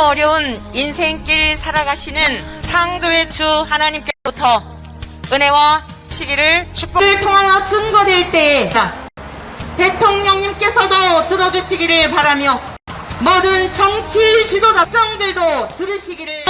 어려운 인생길 살아가시는 창조의 주 하나님께로부터 은혜와 시기를 축복을 통하여 증거될 때에 대통령님께서도 들어주시기를 바라며 모든 정치 지도자들도 들으시기를.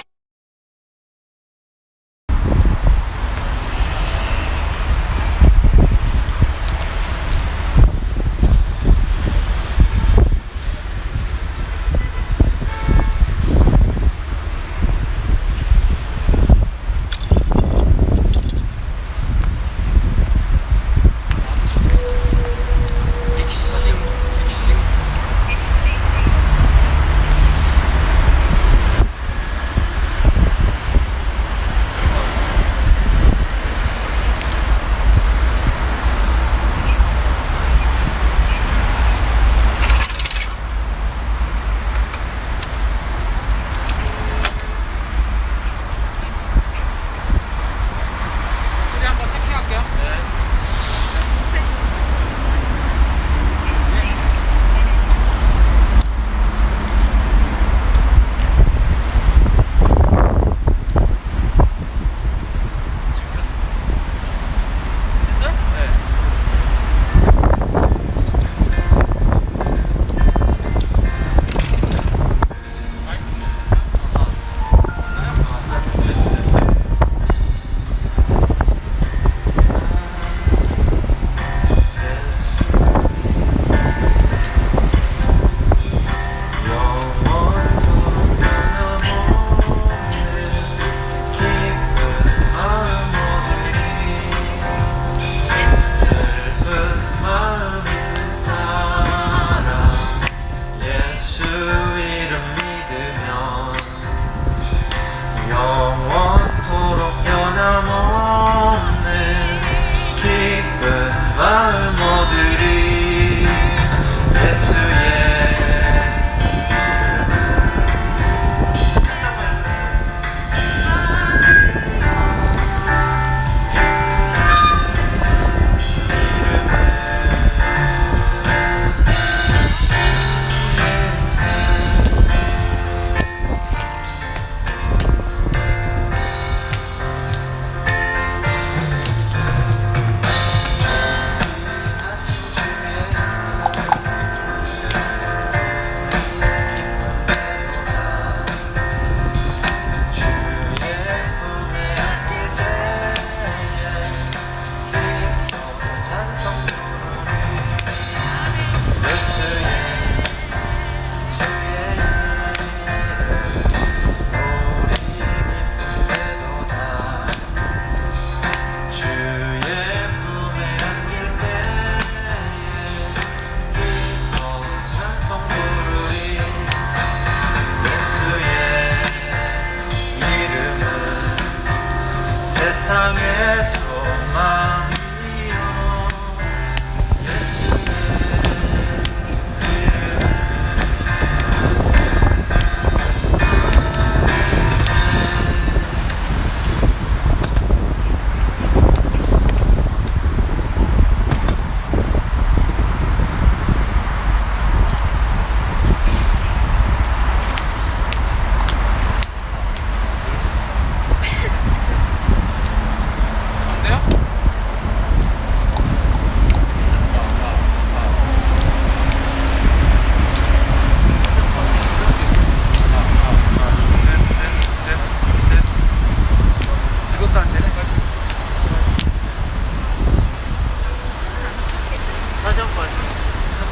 세상의 소망이여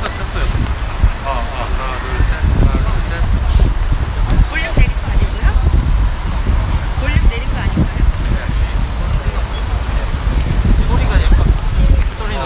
켰어요. 하나, 둘, 셋. 볼륨 내린 거 아니고요? 볼륨 내린 거 아닌가요? 소리가 약간 소리가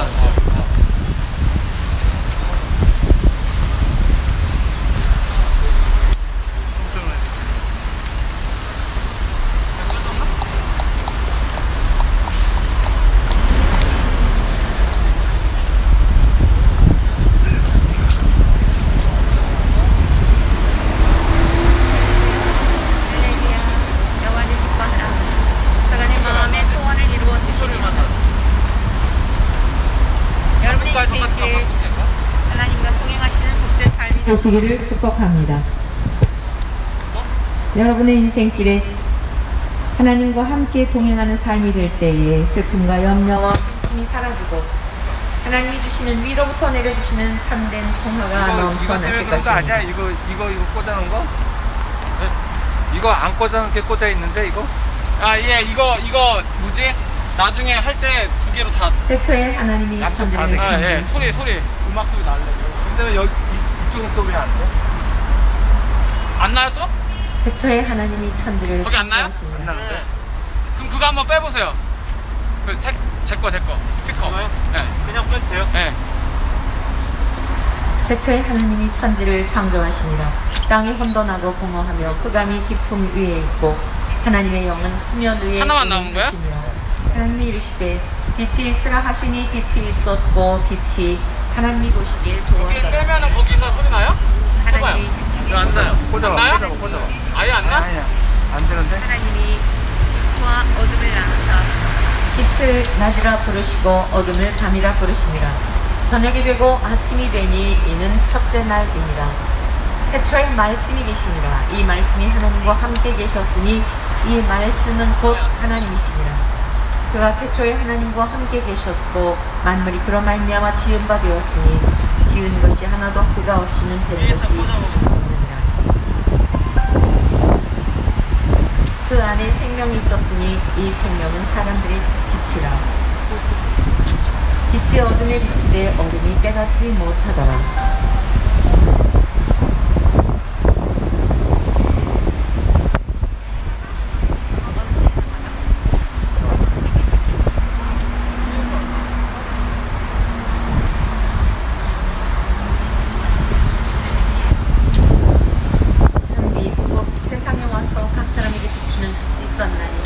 하나님과 동행하시는 복된 삶이 되시기를 축복합니다. 여러분의 인생길에 하나님과 함께 동행하는 삶이 될 때에 슬픔과 염려와 근심이 사라지고 하나님이 주시는 위로부터 내려주시는 참된 통화가 넘쳐나실 그런 거 아니야? 것입니다. 이거 꽂아놓은 거? 이거 안 꽂아놓은 게 꽂아 있는데 이거? 아, 예, 이거 뭐지? 나중에 할 때 두 개로 다. 태초에 하나님이 양쪽 천지를 다 아, 예, 창조하시니 음악 소리 날래. 근데 여기 이쪽은 또 왜 안 돼? 안 나요 또? 태초에 하나님이 천지를 거기 안 나요? 안 창조하시니라. 나는데? 그럼 그거 한번 빼보세요. 제 거 스피커. 이거요? 예, 그냥 빼도 돼요? 예. 태초에 하나님이 천지를 창조하시니라. 땅이 혼돈하고 공허하며 흑암이 깊음 위에 있고 하나님의 영은 수면 위에 하나만 남은 거야? 계시니라. 하나님이 이르시되 빛이 있으라 하시니 빛이 있었고 빛이 하나님이 보시기에 여기 좋았더라. 빼면은 거기서 소리 나요? 하나님이 이거 안 나요. 꽂아봐. 나요? 꽂아봐. 아예 안 나? 아니야. 안 되는데? 하나님이 빛과 어둠을 나누사 빛을 낮이라 부르시고 어둠을 밤이라 부르시니라. 저녁이 되고 아침이 되니 이는 첫째 날이니라. 태초에 말씀이 계시니라. 이 말씀이 하나님과 함께 계셨으니 이 말씀은 곧 하나님이시니라. 그가 태초에 하나님과 함께 계셨고 만물이 그로 말미암아 지은 바 되었으니 지은 것이 하나도 그가 없이는 된 것이 없느니라. 그 안에 생명이 있었으니 이 생명은 사람들의 빛이라. 빛이 어둠에 비치되 어둠이 깨닫지 못하더라. 참비 세상에 와서 각 사람에게 비추는 빛이 있었나니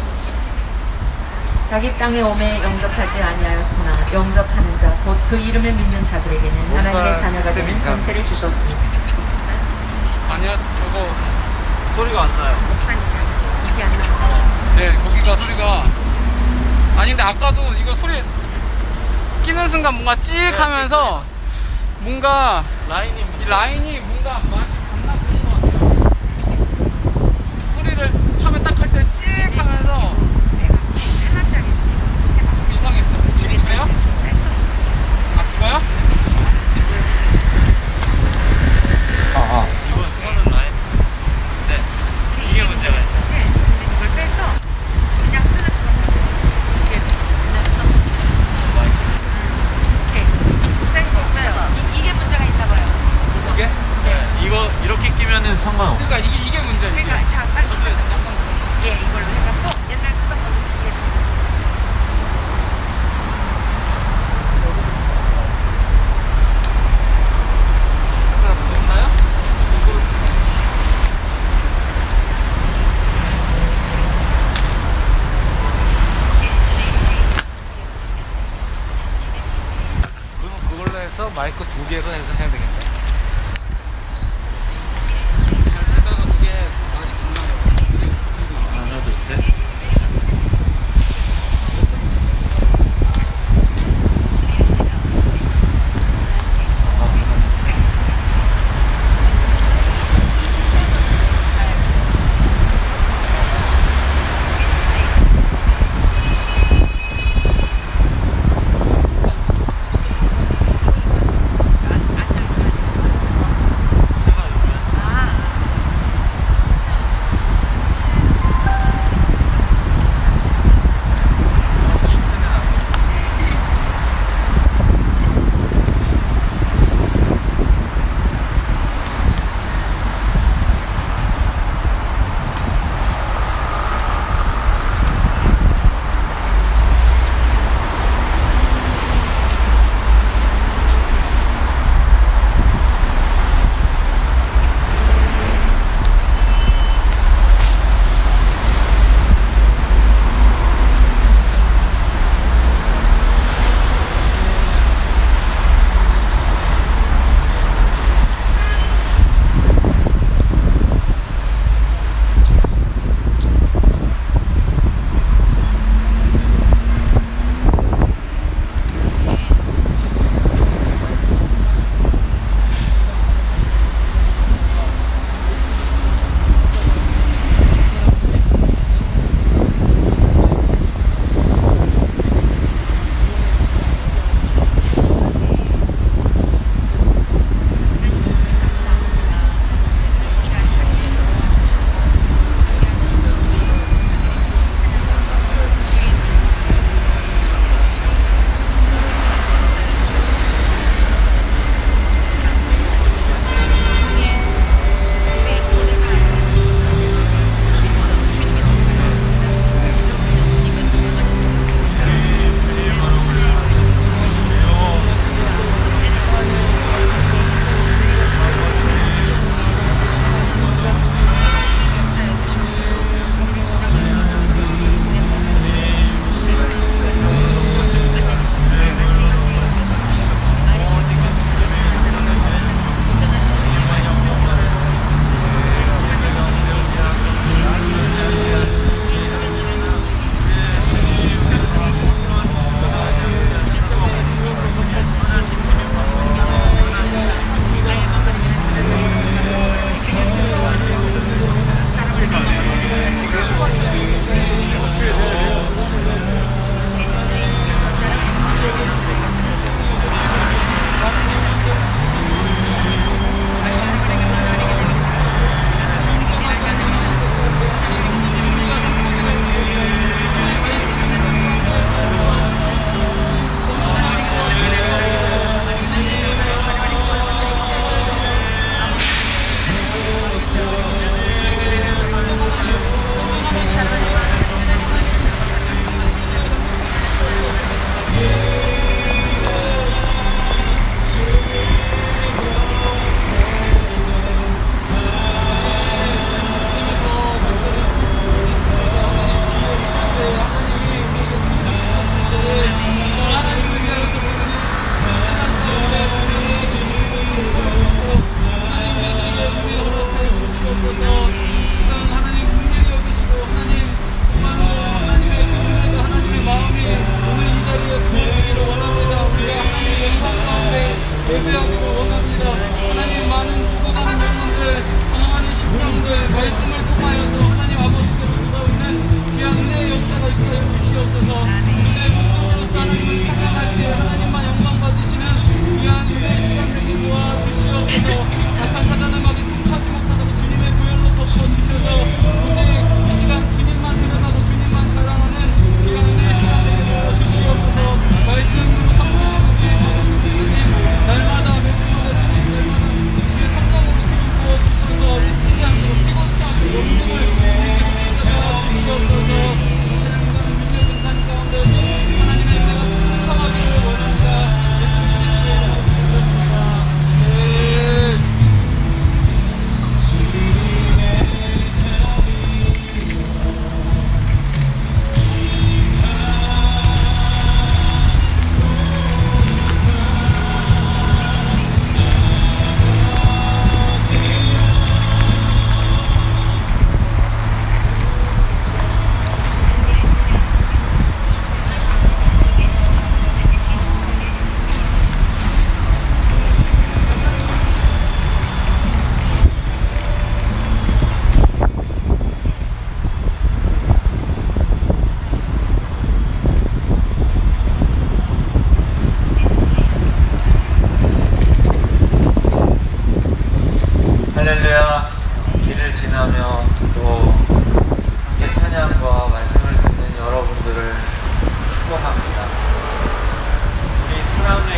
자기 땅에 오매 영접하지 아니하였으나 영접하는 자 곧 그 이름을 믿는 자들에게는 하나님의 자녀가 되는 권세를 주셨습니다. 아니요, 저거. 소리가 안 나요. 이게 안 나와요. 네, 거기가 소리가. 아닌데 아까도 이거 소리 끼는 순간 뭔가 찍 하면서 뭔가 라인이 이 라인이 뭔가 맛이 겁나 그런 것 같아요. 소리를 처음에 딱 할 때 찍 하면서 이상했어요. 지금 그래요? 아, 그거요? 이거는 라인. 네. 이게 문제가 있다. 이걸 빼서 그냥 쓰는 수밖에 없어. 이게 그냥 써서. 오케이. 복사기 됐어요. 이게 문제가 있나 봐요. 이게? 네. 이거 이렇게 끼면은 상관없어. 그러니까 이게 문제예요. 이게. 그러니까 자 빨리 저도 시작. 약간 예, 이걸로 해갖고 옛날 쓰던 걸로 두개 됐나요? 그럼 그걸로 해서 마이크 두 개로 해서 해야 되겠네. 잘 되다가 그게 맛이 겁나. 하나, 둘, 셋.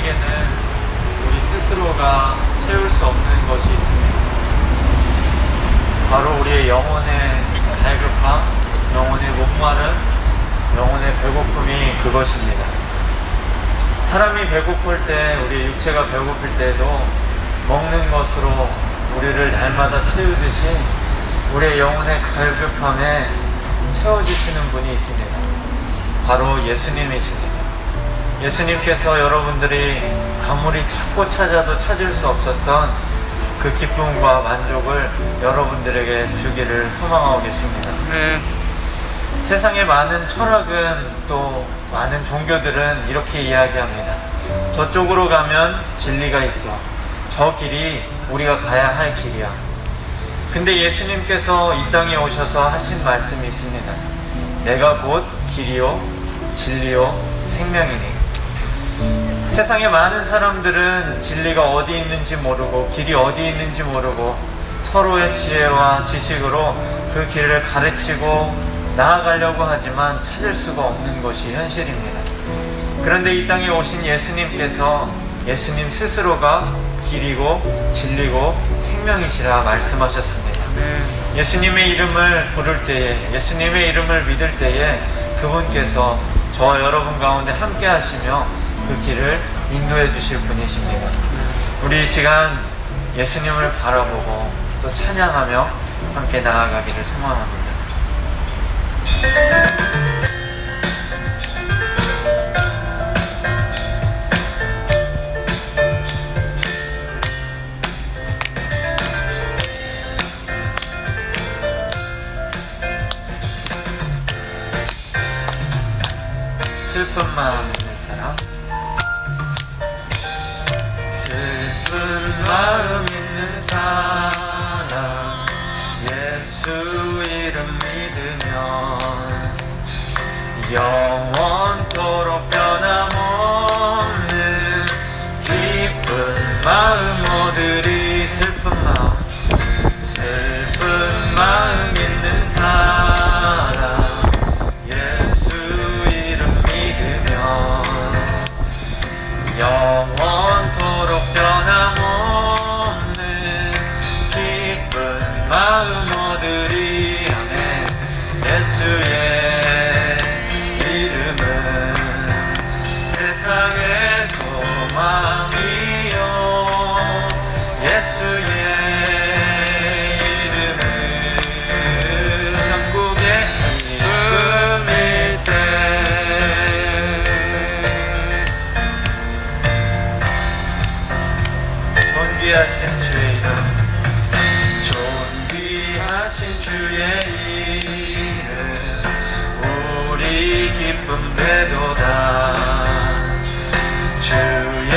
우리에게는 우리 스스로가 채울 수 없는 것이 있습니다. 바로 우리의 영혼의 갈급함, 영혼의 목마름, 영혼의 배고픔이 그것입니다. 사람이 배고플 때, 우리 육체가 배고플 때도 먹는 것으로 우리를 날마다 채우듯이 우리의 영혼의 갈급함에 채워주시는 분이 있습니다. 바로 예수님이십니다. 예수님께서 여러분들이 아무리 찾고 찾아도 찾을 수 없었던 그 기쁨과 만족을 여러분들에게 주기를 소망하고 계십니다. 네. 세상의 많은 철학은 또 많은 종교들은 이렇게 이야기합니다. 저쪽으로 가면 진리가 있어. 저 길이 우리가 가야 할 길이야. 근데 예수님께서 이 땅에 오셔서 하신 말씀이 있습니다. 내가 곧 길이요 진리요 생명이니. 세상의 많은 사람들은 진리가 어디 있는지 모르고 길이 어디 있는지 모르고 서로의 지혜와 지식으로 그 길을 가르치고 나아가려고 하지만 찾을 수가 없는 것이 현실입니다. 그런데 이 땅에 오신 예수님께서 예수님 스스로가 길이고 진리고 생명이시라 말씀하셨습니다. 예수님의 이름을 부를 때에, 예수님의 이름을 믿을 때에 그분께서 저와 여러분 가운데 함께 하시며 그 길을 인도해 주실 분이십니다. 우리 이 시간 예수님을 바라보고 또 찬양하며 함께 나아가기를 소망합니다. 슬픈 마음 있는 사람, 슬픈 마음 있는 사람, 예수 이름 믿으면 영원토록 변함없는 기쁜 마음 얻으리. 슬픈 마음 있는 사람, 영원토록 변함없는 기쁜 마음 얻으리. 아멘. 예수의 이름은 세상의 소망이요, 예수의 이름은 천국의 기쁨일세. 존귀하신 주의 이름, 존귀하신 주의 이름, 우리 기쁨 되도다. 주의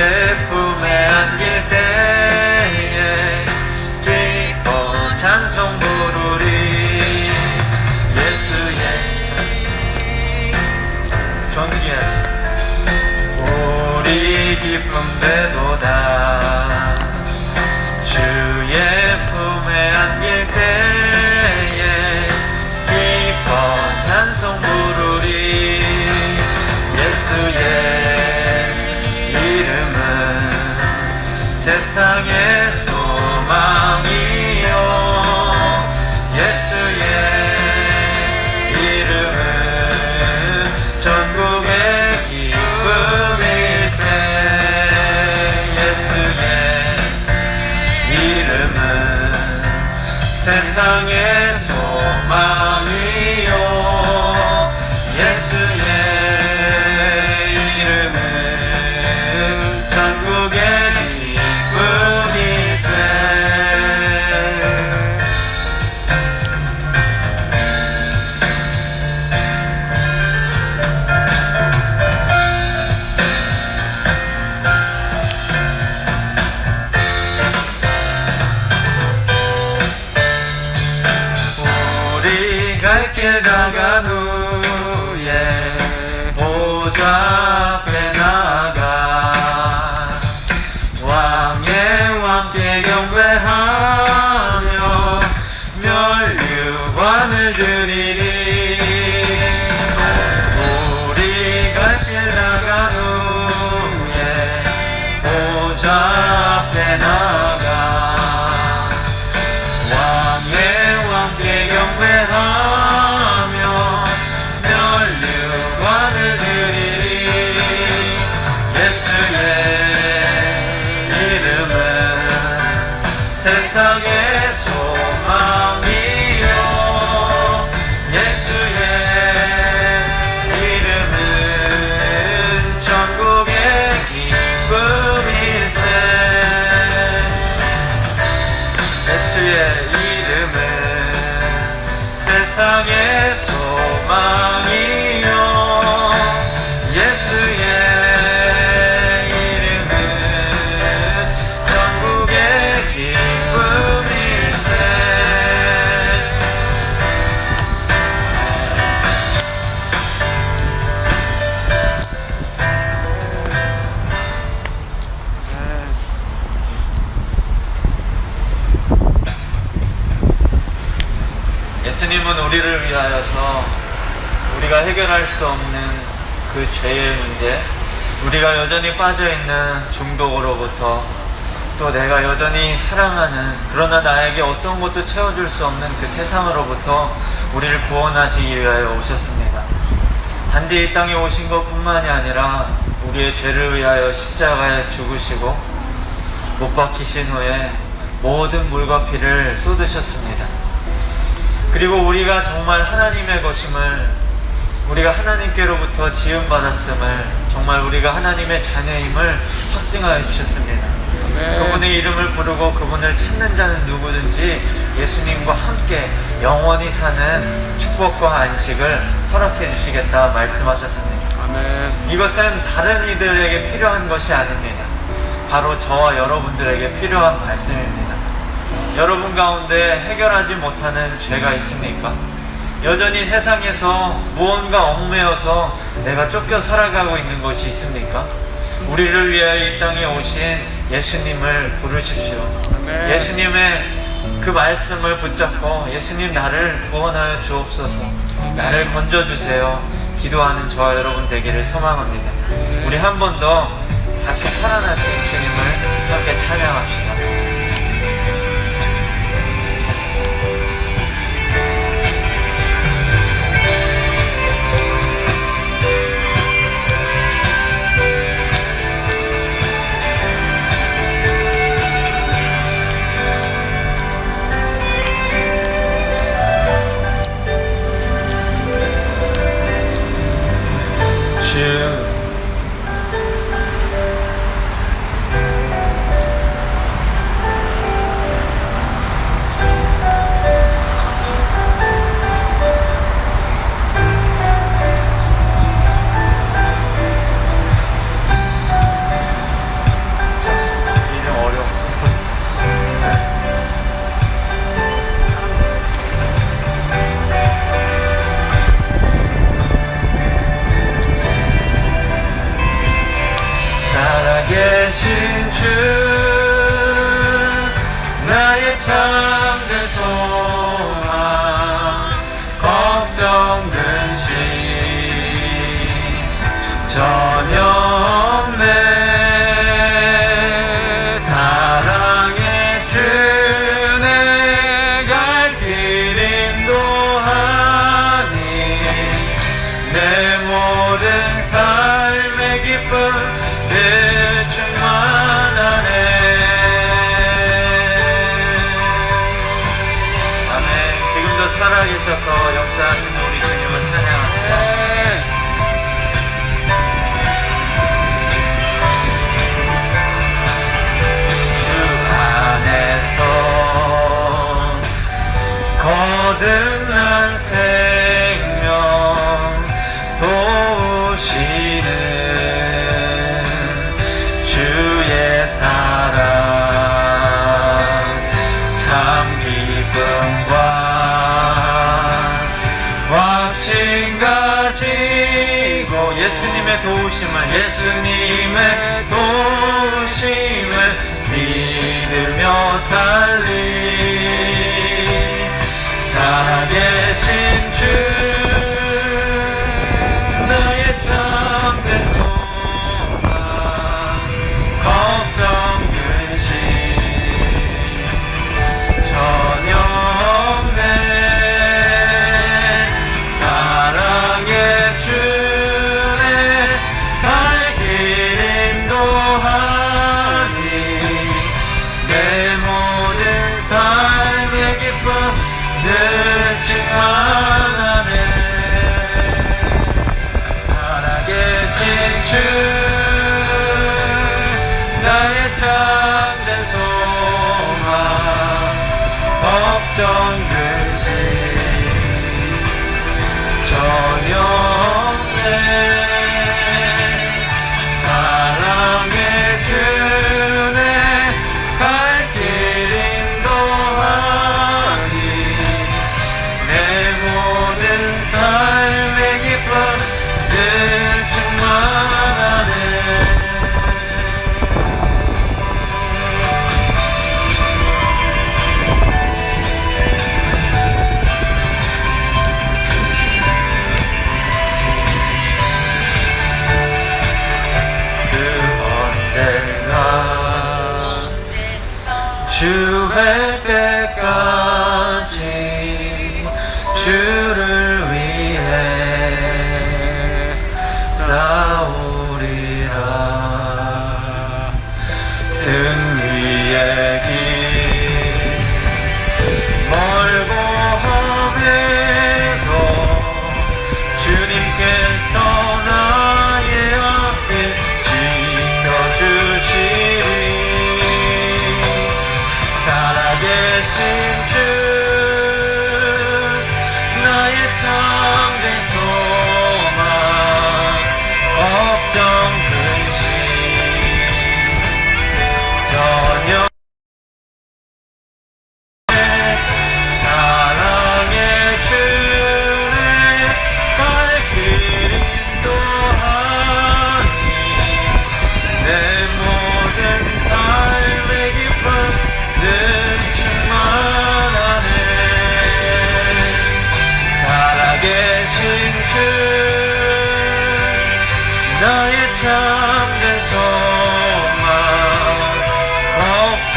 품에 안길 때에 기뻐 찬송 부르리. 예수의 존귀하신 우리 기쁨 되도다. 주의 품에 안길 때에 기뻐 찬송 부르리. 예수의 이름은 세상의 소망이요, 예수의 이름은 전국의 기쁨일세. 예수의 이름은 세상의 소망이요, 예수의 이름은 전국의 기쁨일세. 갈 길 나간 후에 보좌 앞에 나가 왕의 왕께 경배하며 멸류관을 드리리. 우리 갈 길 나간 후에 세상의 소망이요 예수의 이름은 전국의 기쁨일세 예수의 이름은 세상의 소망이요 예수의 이름은 전국의 기쁨일세 예수님은 우리를 위하여서 우리가 해결할 수 없는 그 죄의 문제, 우리가 여전히 빠져있는 중독으로부터 또 내가 여전히 사랑하는 그러나 나에게 어떤 것도 채워줄 수 없는 그 세상으로부터 우리를 구원하시기 위하여 오셨습니다. 단지 이 땅에 오신 것뿐만이 아니라 우리의 죄를 위하여 십자가에 죽으시고 못 박히신 후에 모든 물과 피를 쏟으셨습니다. 그리고 우리가 정말 하나님의 것임을, 우리가 하나님께로부터 지음받았음을, 정말 우리가 하나님의 자녀임을 확증하여 주셨습니다. 그분의 이름을 부르고 그분을 찾는 자는 누구든지 예수님과 함께 영원히 사는 축복과 안식을 허락해 주시겠다 말씀하셨습니다. 아멘. 이것은 다른 이들에게 필요한 것이 아닙니다. 바로 저와 여러분들에게 필요한 말씀입니다. 여러분 가운데 해결하지 못하는 죄가 있습니까? 여전히 세상에서 무언가 얽매여서 내가 쫓겨 살아가고 있는 것이 있습니까? 우리를 위하여 이 땅에 오신 예수님을 부르십시오. 아멘. 예수님의 그 말씀을 붙잡고 예수님 나를 구원하여 주옵소서, 나를 건져주세요 기도하는 저와 여러분 되기를 소망합니다. 우리 한 번 더 다시 살아나신 주님을 함께 찬양합시다. 살아계신 주 나의 참된 소망 걱정 근심 전혀 없네 사랑의 주 내 갈 길 인도하니 내 모든 삶의 기쁨 충만하네. 아멘. 지금도 살아계셔서 역사하시는 우리 주님을 찬양합니다. 주 안에서 거듭난 생명 도우시는 주의 사랑 참 기쁨과 확신 가지고 예수님의 도우심을 믿으며 살리 살아계신 주 나의 참된 소망 걱정 근심 전혀 없네 사랑의 주의 갈 길 인도하니 내 모든 걱정 근심 전혀 없네. 사랑의 주네 갈 길 인도하니 내 모든 삶의 기쁨 늘 충만하네. 주 뵐 때까지 주를 위해 싸우리라. 승리의 길 멀고 험해도 주님께서 나의 앞길 지켜주시리. 살아계신 주 나의 참된 소망 걱정 근심 전혀 사랑의 주네 발길 인도하니 내 모든 삶의 기쁨 늘 충만하네. 살아계신 주 나의 참된 소망 걱정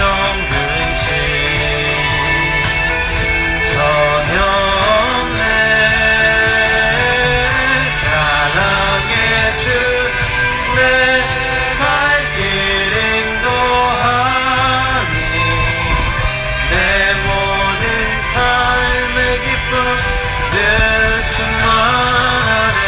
근심 전혀 없네. 사랑의 주 내 발길 인도하니 내 모든 삶의 기쁨 늘 충만하네.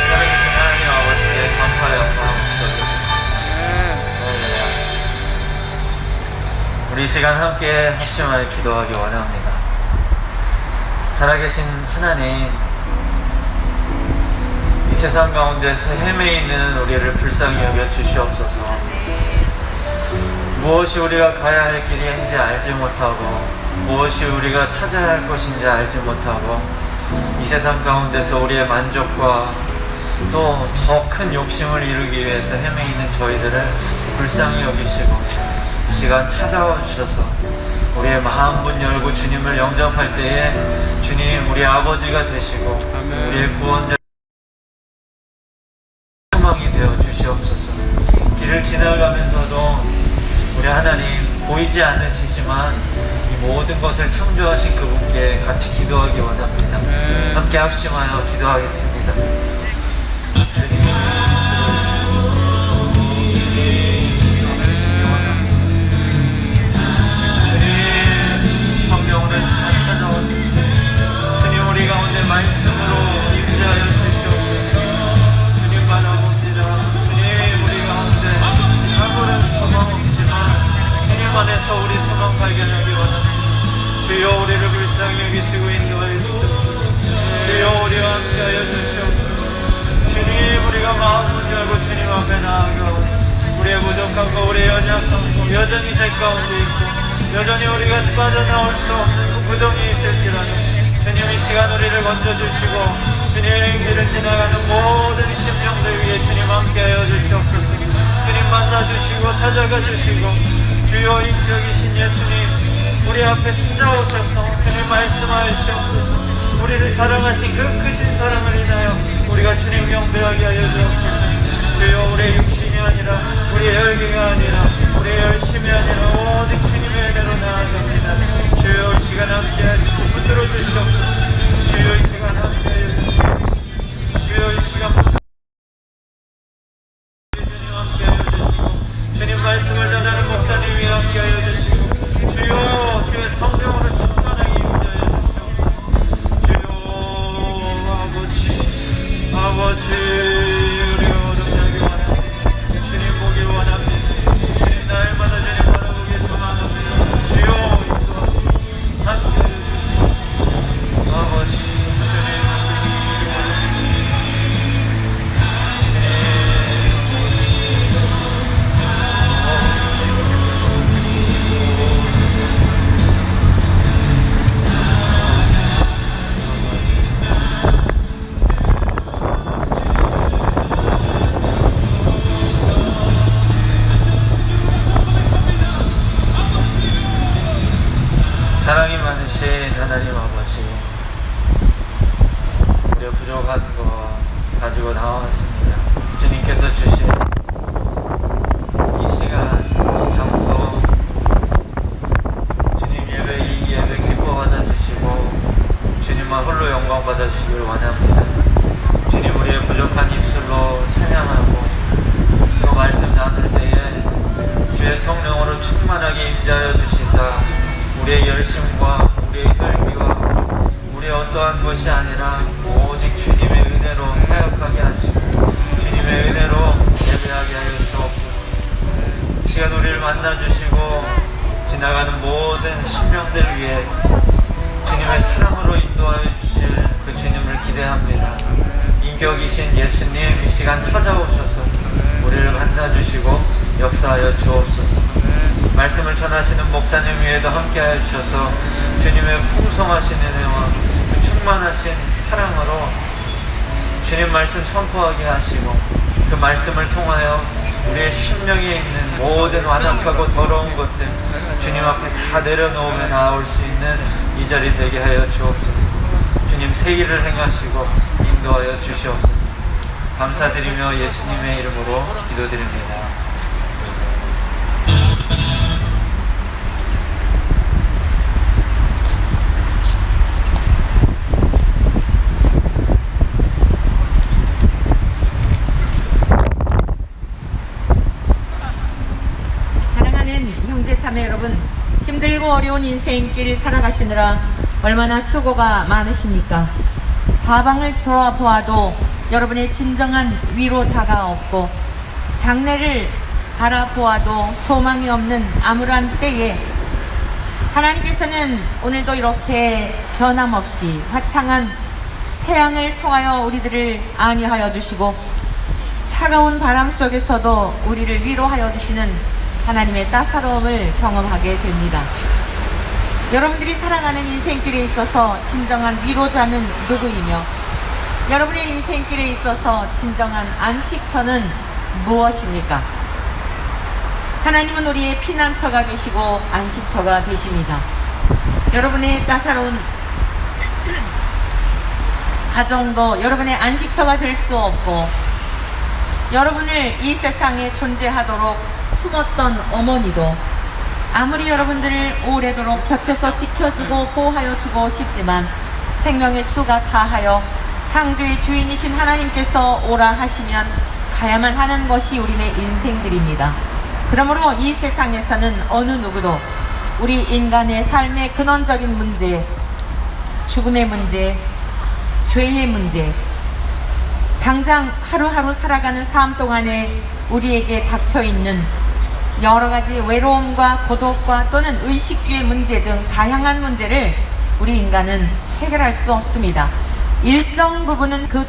살아계신 하나님 아버지께 감사의 영광 우리 이 시간 함께 합심하여 기도하기 원합니다. 살아계신 하나님, 이 세상 가운데서 헤매이는 우리를 불쌍히 여겨 주시옵소서. 무엇이 우리가 가야 할 길인지 알지 못하고 무엇이 우리가 찾아야 할 것인지 알지 못하고 이 세상 가운데서 우리의 만족과 또 더 큰 욕심을 이루기 위해서 헤매이는 저희들을 불쌍히 여기시고 이 시간 찾아와 주셔서 우리의 마음 문 열고 주님을 영접할 때에 주님 우리 아버지가 되시고 아멘. 우리의 구원자 소망이 되어 주시옵소서. 길을 지나가면서도 우리 하나님 보이지 않으시지만 이 모든 것을 창조하신 그분께 같이 기도하기 원합니다. 함께 합심하여 기도하겠습니다. 성령을 찾아오시고 주님 우리 가운데 말씀으로 임재하여 주시옵소서. 주님 바라봅니다. 주님 우리 가운데 아무런 소망 없지만 주님 안에서 우리 소망 발견하기 원합니다. 주여 우리를 불쌍히 여기시고 인도하여 주시옵소서. 주여 우리와 함께하여 주시옵소서. 주님 우리가 마음을 열고 주님 앞에 나아가고 우리의 부족한 거 우리의 연약한 거 여전히 제 가운데 있고 여전히 우리가 빠져나올 수 없는 그 부동이 있을지라도 주님 이 시간 우리를 건져주시고 주님 길을 지나가는 모든 심령들 위해 주님 함께하여 주시옵소서. 주님 만나주시고 찾아가 주시고 주여 인격이신 예수님 우리 앞에 찾아오셔서 주님 말씀하시옵소서. 우리를 사랑하신 그 크신 사랑을 인하여 우리가 주님 경배하게 하여 주옵소서. 주여 우리의 육신이 아니라 우리의 열기가 아니라 우리의 열심이 아니라 오직 주님의 은혜로 나아갑니다. 주여 이 시간 함께 하시고 붙들어 주시옵소서. 주여 이 시간 함께 하여 주시옵소서. 주여 이 시간 주님 함께 하여 주시고 주님 말씀을 전하는 목사님이 함께 아버지 우리 어른에게 원합니다. 주님 보길 원합니다. 주님 날마다 주님 바라보길 소망합니다. 주여 인도하시고 함께 해주시옵소서. 아버지 사랑이 많으신 하나님 아버지, 우리가 부족한 거 가지고 나왔습니다. 주님께서 주신 이 시간, 이 장소, 주님 예배, 이 예배 기뻐 받아주시고 주님만 홀로 영광 받아주시길 원합니다. 주님 우리의 부족한 입술로 찬양하고 또 말씀 나눌 때에 주의 성령으로 충만하게 임재하여 주시사 우리의 열심과 우리의 혈기와 우리의 어떠한 것이 아니라 오직 주님의 은혜로 사역하게 하시고 주님의 은혜로 예배하게 하여 주옵소서. 시간 우리를 만나주시고 지나가는 모든 심령들 위해 주님의 사랑으로 인도하여 주실 그 주님을 기대합니다. 인격이신 예수님 이 시간 찾아오셔서 우리를 만나주시고 역사하여 주옵소서. 말씀을 전하시는 목사님 위에도 함께하여 주셔서 주님의 풍성하신 은혜와 그 충만하신 사랑으로 주님 말씀 선포하게 하시고 그 말씀을 통하여 우리의 심령에 있는 모든 완악하고 더러운 것들 주님 앞에 다 내려놓으며 나아올 수 있는 이 자리 되게 하여 주옵소서. 주님 새 일을 행하시고 인도하여 주시옵소서. 감사드리며 예수님의 이름으로 기도드립니다. 자매 여러분, 힘들고 어려운 인생길 살아가시느라 얼마나 수고가 많으십니까? 사방을 돌아보아도 여러분의 진정한 위로자가 없고 장래를 바라보아도 소망이 없는 암울한 때에 하나님께서는 오늘도 이렇게 변함없이 화창한 태양을 통하여 우리들을 안위하여 주시고 차가운 바람 속에서도 우리를 위로하여 주시는 하나님의 따사로움을 경험하게 됩니다. 여러분들이 살아가는 인생길에 있어서 진정한 위로자는 누구이며 여러분의 인생길에 있어서 진정한 안식처는 무엇입니까? 하나님은 우리의 피난처가 되시고 안식처가 되십니다. 여러분의 따사로운 가정도 여러분의 안식처가 될 수 없고 여러분을 이 세상에 존재하도록 품었던 어머니도 아무리 여러분들을 오래도록 곁에서 지켜주고 보호하여 주고 싶지만 생명의 수가 다하여 창조의 주인이신 하나님께서 오라 하시면 가야만 하는 것이 우리의 인생들입니다. 그러므로 이 세상에서는 어느 누구도 우리 인간의 삶의 근원적인 문제, 죽음의 문제, 죄의 문제, 당장 하루하루 살아가는 삶 동안에 우리에게 닥쳐있는 여러가지 외로움과 고독과 또는 의식주의 문제 등 다양한 문제를 우리 인간은 해결할 수 없습니다. 일정 부분은 그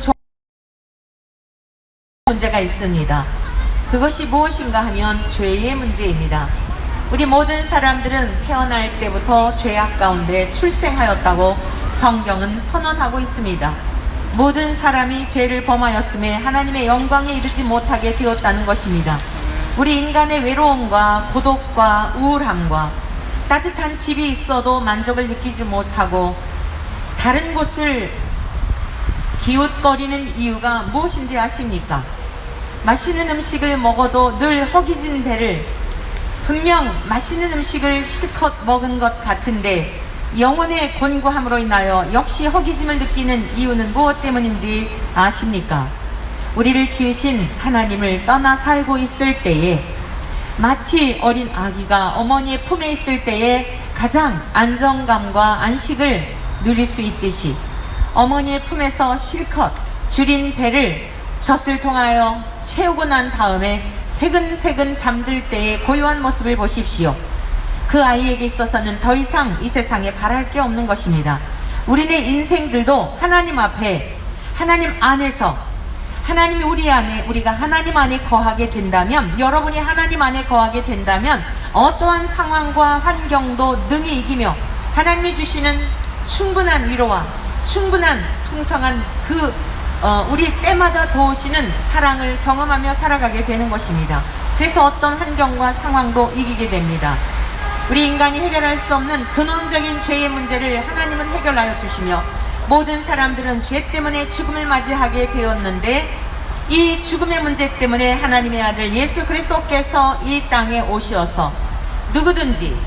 문제가 있습니다. 그것이 무엇인가 하면 죄의 문제입니다. 우리 모든 사람들은 태어날 때부터 죄악 가운데 출생하였다고 성경은 선언하고 있습니다. 모든 사람이 죄를 범하였음에 하나님의 영광에 이르지 못하게 되었다는 것입니다. 우리 인간의 외로움과 고독과 우울함과 따뜻한 집이 있어도 만족을 느끼지 못하고 다른 곳을 기웃거리는 이유가 무엇인지 아십니까? 맛있는 음식을 먹어도 늘 허기진 배를 분명 맛있는 음식을 실컷 먹은 것 같은데 영혼의 곤고함으로 인하여 역시 허기짐을 느끼는 이유는 무엇 때문인지 아십니까? 우리를 지으신 하나님을 떠나 살고 있을 때에 마치 어린 아기가 어머니의 품에 있을 때에 가장 안정감과 안식을 누릴 수 있듯이 어머니의 품에서 실컷 줄인 배를 젖을 통하여 채우고 난 다음에 새근새근 잠들 때의 고요한 모습을 보십시오. 그 아이에게 있어서는 더 이상 이 세상에 바랄 게 없는 것입니다. 우리네 인생들도 하나님 앞에, 하나님 안에서, 하나님이 우리 안에, 우리가 하나님 안에 거하게 된다면, 여러분이 하나님 안에 거하게 된다면 어떠한 상황과 환경도 능히 이기며 하나님이 주시는 충분한 위로와 충분한 풍성한 우리 때마다 도우시는 사랑을 경험하며 살아가게 되는 것입니다. 그래서 어떤 환경과 상황도 이기게 됩니다. 우리 인간이 해결할 수 없는 근원적인 죄의 문제를 하나님은 해결하여 주시며, 모든 사람들은 죄 때문에 죽음을 맞이하게 되었는데, 이 죽음의 문제 때문에 하나님의 아들 예수 그리스도께서 이 땅에 오셔서 누구든지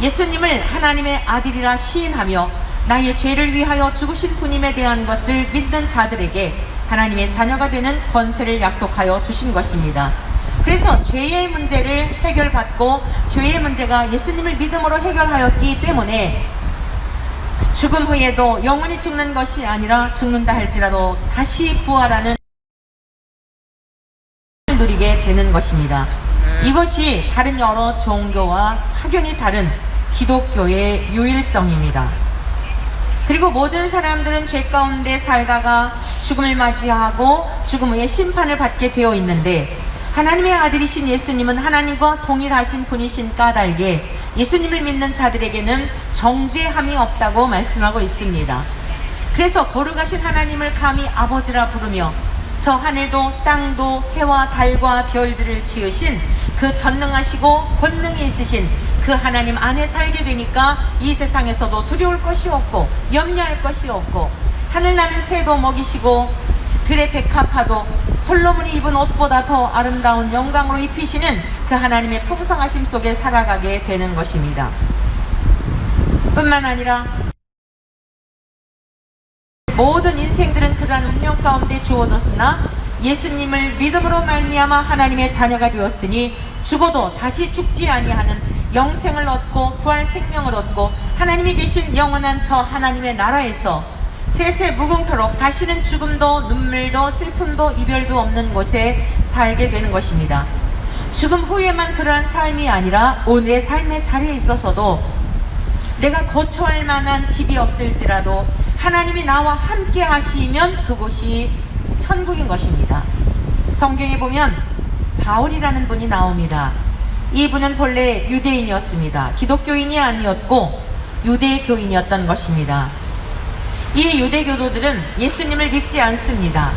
예수님을 하나님의 아들이라 시인하며 나의 죄를 위하여 죽으신 분임에 대한 것을 믿는 자들에게 하나님의 자녀가 되는 권세를 약속하여 주신 것입니다. 그래서 죄의 문제를 해결받고 죄의 문제가 예수님을 믿음으로 해결하였기 때문에 죽음 후에도 영원히 죽는 것이 아니라 죽는다 할지라도 다시 부활하는 누리게 되는 것입니다. 이것이 다른 여러 종교와 확연히 다른 기독교의 유일성입니다. 그리고 모든 사람들은 죄 가운데 살다가 죽음을 맞이하고 죽음 후에 심판을 받게 되어 있는데, 하나님의 아들이신 예수님은 하나님과 동일하신 분이신 까닭에 예수님을 믿는 자들에게는 정죄함이 없다고 말씀하고 있습니다. 그래서 거룩하신 하나님을 감히 아버지라 부르며 저 하늘도 땅도 해와 달과 별들을 지으신 그 전능하시고 권능이 있으신 그 하나님 안에 살게 되니까 이 세상에서도 두려울 것이 없고 염려할 것이 없고, 하늘나는 새도 먹이시고 들의 백합화도 솔로몬이 입은 옷보다 더 아름다운 영광으로 입히시는 그 하나님의 풍성하심 속에 살아가게 되는 것입니다. 뿐만 아니라 모든 인생들은 그러한 운명 가운데 주어졌으나 예수님을 믿음으로 말미암아 하나님의 자녀가 되었으니 죽어도 다시 죽지 아니하는 영생을 얻고 부활 생명을 얻고 하나님이 계신 영원한 저 하나님의 나라에서 세세 무궁토록 다시는 죽음도 눈물도 슬픔도 이별도 없는 곳에 살게 되는 것입니다. 죽음 후에만 그러한 삶이 아니라 오늘의 삶의 자리에 있어서도 내가 거처할 만한 집이 없을지라도 하나님이 나와 함께 하시면 그곳이 천국인 것입니다. 성경에 보면 바울이라는 분이 나옵니다. 이분은 본래 유대인이었습니다. 기독교인이 아니었고 유대교인이었던 것입니다. 이 유대교도들은 예수님을 믿지 않습니다.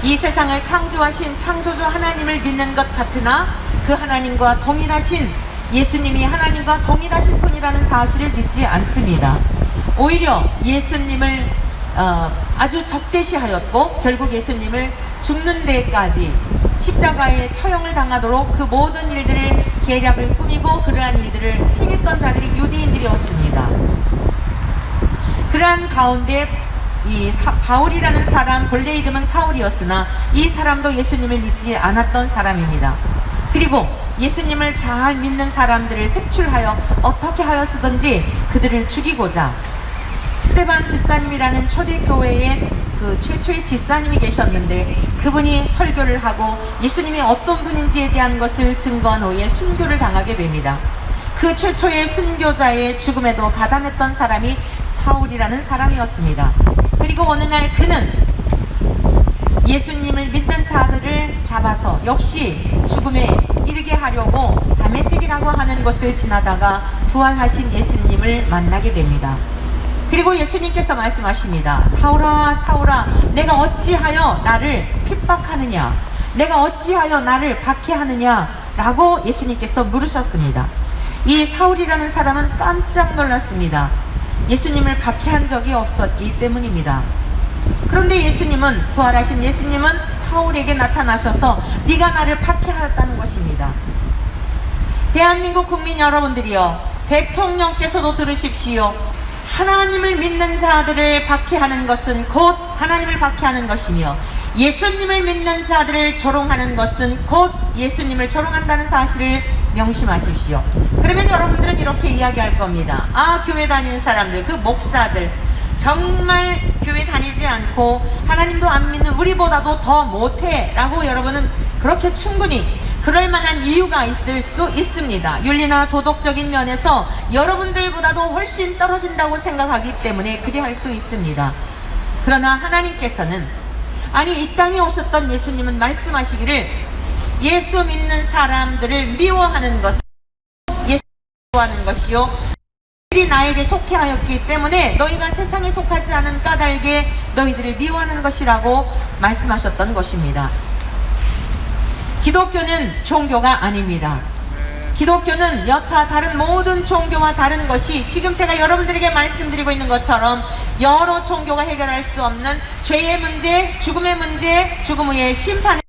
이 세상을 창조하신 창조주 하나님을 믿는 것 같으나 그 하나님과 동일하신 예수님이 하나님과 동일하신 분이라는 사실을 믿지 않습니다. 오히려 예수님을 아주 적대시하였고 결국 예수님을 죽는 데까지 십자가에 처형을 당하도록 그 모든 일들을 계략을 꾸미고 그러한 일들을 행했던 자들이 유대인들이었습니다. 그러한 가운데 이 바울이라는 사람, 본래 이름은 사울이었으나 이 사람도 예수님을 믿지 않았던 사람입니다. 그리고 예수님을 잘 믿는 사람들을 색출하여 어떻게 하였든지 그들을 죽이고자 스데반 집사님이라는 초대교회의 그 최초의 집사님이 계셨는데 그분이 설교를 하고 예수님이 어떤 분인지에 대한 것을 증거한 후에 순교를 당하게 됩니다. 그 최초의 순교자의 죽음에도 가담했던 사람이 사울이라는 사람이었습니다. 그리고 어느 날 그는 예수님을 믿는 자들을 잡아서 역시 죽음에 이르게 하려고 다메섹이라고 하는 곳을 지나다가 부활하신 예수님을 만나게 됩니다. 그리고 예수님께서 말씀하십니다. 사울아 사울아 내가 어찌하여 나를 핍박하느냐, 내가 어찌하여 나를 박해하느냐 라고 예수님께서 물으셨습니다. 이 사울이라는 사람은 깜짝 놀랐습니다. 예수님을 박해한 적이 없었기 때문입니다. 그런데 예수님은, 부활하신 예수님은 사울에게 나타나셔서 네가 나를 박해하였다는 것입니다. 대한민국 국민 여러분들이여, 대통령께서도 들으십시오. 하나님을 믿는 자들을 박해하는 것은 곧 하나님을 박해하는 것이며 예수님을 믿는 자들을 조롱하는 것은 곧 예수님을 조롱한다는 사실을 명심하십시오. 그러면 여러분들은 이렇게 이야기할 겁니다. 아, 교회 다니는 사람들, 그 목사들 정말 교회 다니지 않고 하나님도 안 믿는 우리보다도 더 못해 라고 여러분은 그렇게 충분히 그럴 만한 이유가 있을 수 있습니다. 윤리나 도덕적인 면에서 여러분들보다도 훨씬 떨어진다고 생각하기 때문에 그리할 수 있습니다. 그러나 하나님께서는, 아니 이 땅에 오셨던 예수님은 말씀하시기를 예수 믿는 사람들을 미워하는 것은 예수 미워하는 것이요 너희들이 나에게 속해 하였기 때문에 너희가 세상에 속하지 않은 까닭에 너희들을 미워하는 것이라고 말씀하셨던 것입니다. 기독교는 종교가 아닙니다. 기독교는 여타 다른 모든 종교와 다른 것이 지금 제가 여러분들에게 말씀드리고 있는 것처럼 여러 종교가 해결할 수 없는 죄의 문제, 죽음의 문제, 죽음 후의 심판의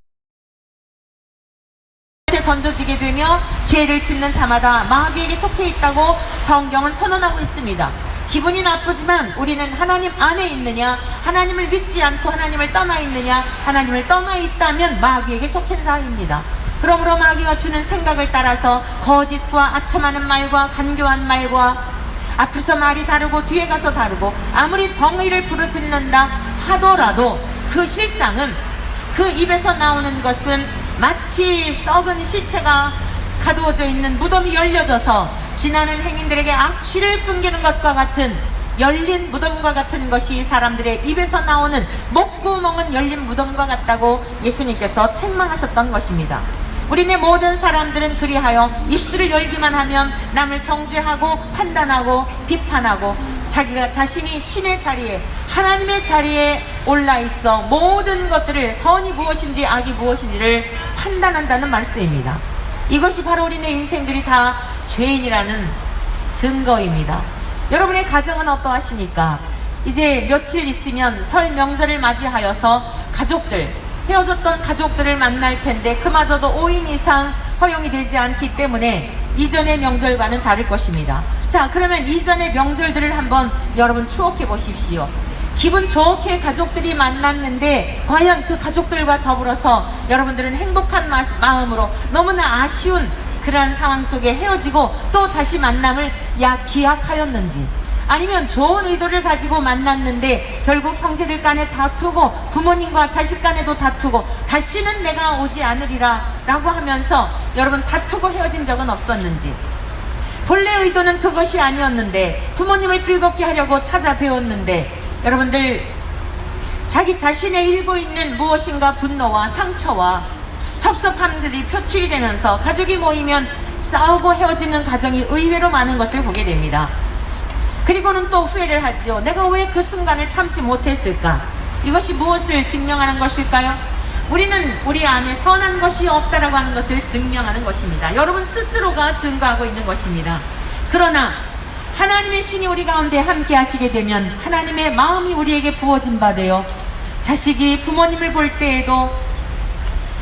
던져지게 되며 죄를 짓는 자마다 마귀에게 속해 있다고 성경은 선언하고 있습니다. 기분이 나쁘지만 우리는 하나님 안에 있느냐, 하나님을 믿지 않고 하나님을 떠나 있느냐, 하나님을 떠나 있다면 마귀에게 속한 자입니다. 그러므로 마귀가 주는 생각을 따라서 거짓과 아첨하는 말과 간교한 말과 앞에서 말이 다르고 뒤에 가서 다르고 아무리 정의를 부르짖는다 하더라도 그 실상은 그 입에서 나오는 것은 마치 썩은 시체가 가두어져 있는 무덤이 열려져서 지나는 행인들에게 악취를 풍기는 것과 같은 열린 무덤과 같은 것이 사람들의 입에서 나오는 목구멍은 열린 무덤과 같다고 예수님께서 책망하셨던 것입니다. 우리네 모든 사람들은 그리하여 입술을 열기만 하면 남을 정죄하고 판단하고 비판하고 자기가 자신이 신의 자리에 하나님의 자리에 올라 있어 모든 것들을 선이 무엇인지 악이 무엇인지를 판단한다는 말씀입니다. 이것이 바로 우리네 인생들이 다 죄인이라는 증거입니다. 여러분의 가정은 어떠하십니까? 이제 며칠 있으면 설 명절을 맞이하여서 가족들, 헤어졌던 가족들을 만날 텐데 그마저도 5인 이상 허용이 되지 않기 때문에 이전의 명절과는 다를 것입니다. 자, 그러면 이전의 명절들을 한번 여러분 추억해 보십시오. 기분 좋게 가족들이 만났는데 과연 그 가족들과 더불어서 여러분들은 행복한 마음으로 너무나 아쉬운 그러한 상황 속에 헤어지고 또 다시 만남을 기약하였는지, 아니면 좋은 의도를 가지고 만났는데 결국 형제들 간에 다투고 부모님과 자식 간에도 다투고 다시는 내가 오지 않으리라 라고 하면서 여러분 다투고 헤어진 적은 없었는지, 본래 의도는 그것이 아니었는데 부모님을 즐겁게 하려고 찾아뵈었는데 여러분들 자기 자신의 일고 있는 무엇인가 분노와 상처와 섭섭함들이 표출이 되면서 가족이 모이면 싸우고 헤어지는 가정이 의외로 많은 것을 보게 됩니다. 그리고는 또 후회를 하지요. 내가 왜 그 순간을 참지 못했을까? 이것이 무엇을 증명하는 것일까요? 우리는 우리 안에 선한 것이 없다라고 하는 것을 증명하는 것입니다. 여러분 스스로가 증거하고 있는 것입니다. 그러나 하나님의 신이 우리 가운데 함께 하시게 되면 하나님의 마음이 우리에게 부어진 바 되어 자식이 부모님을 볼 때에도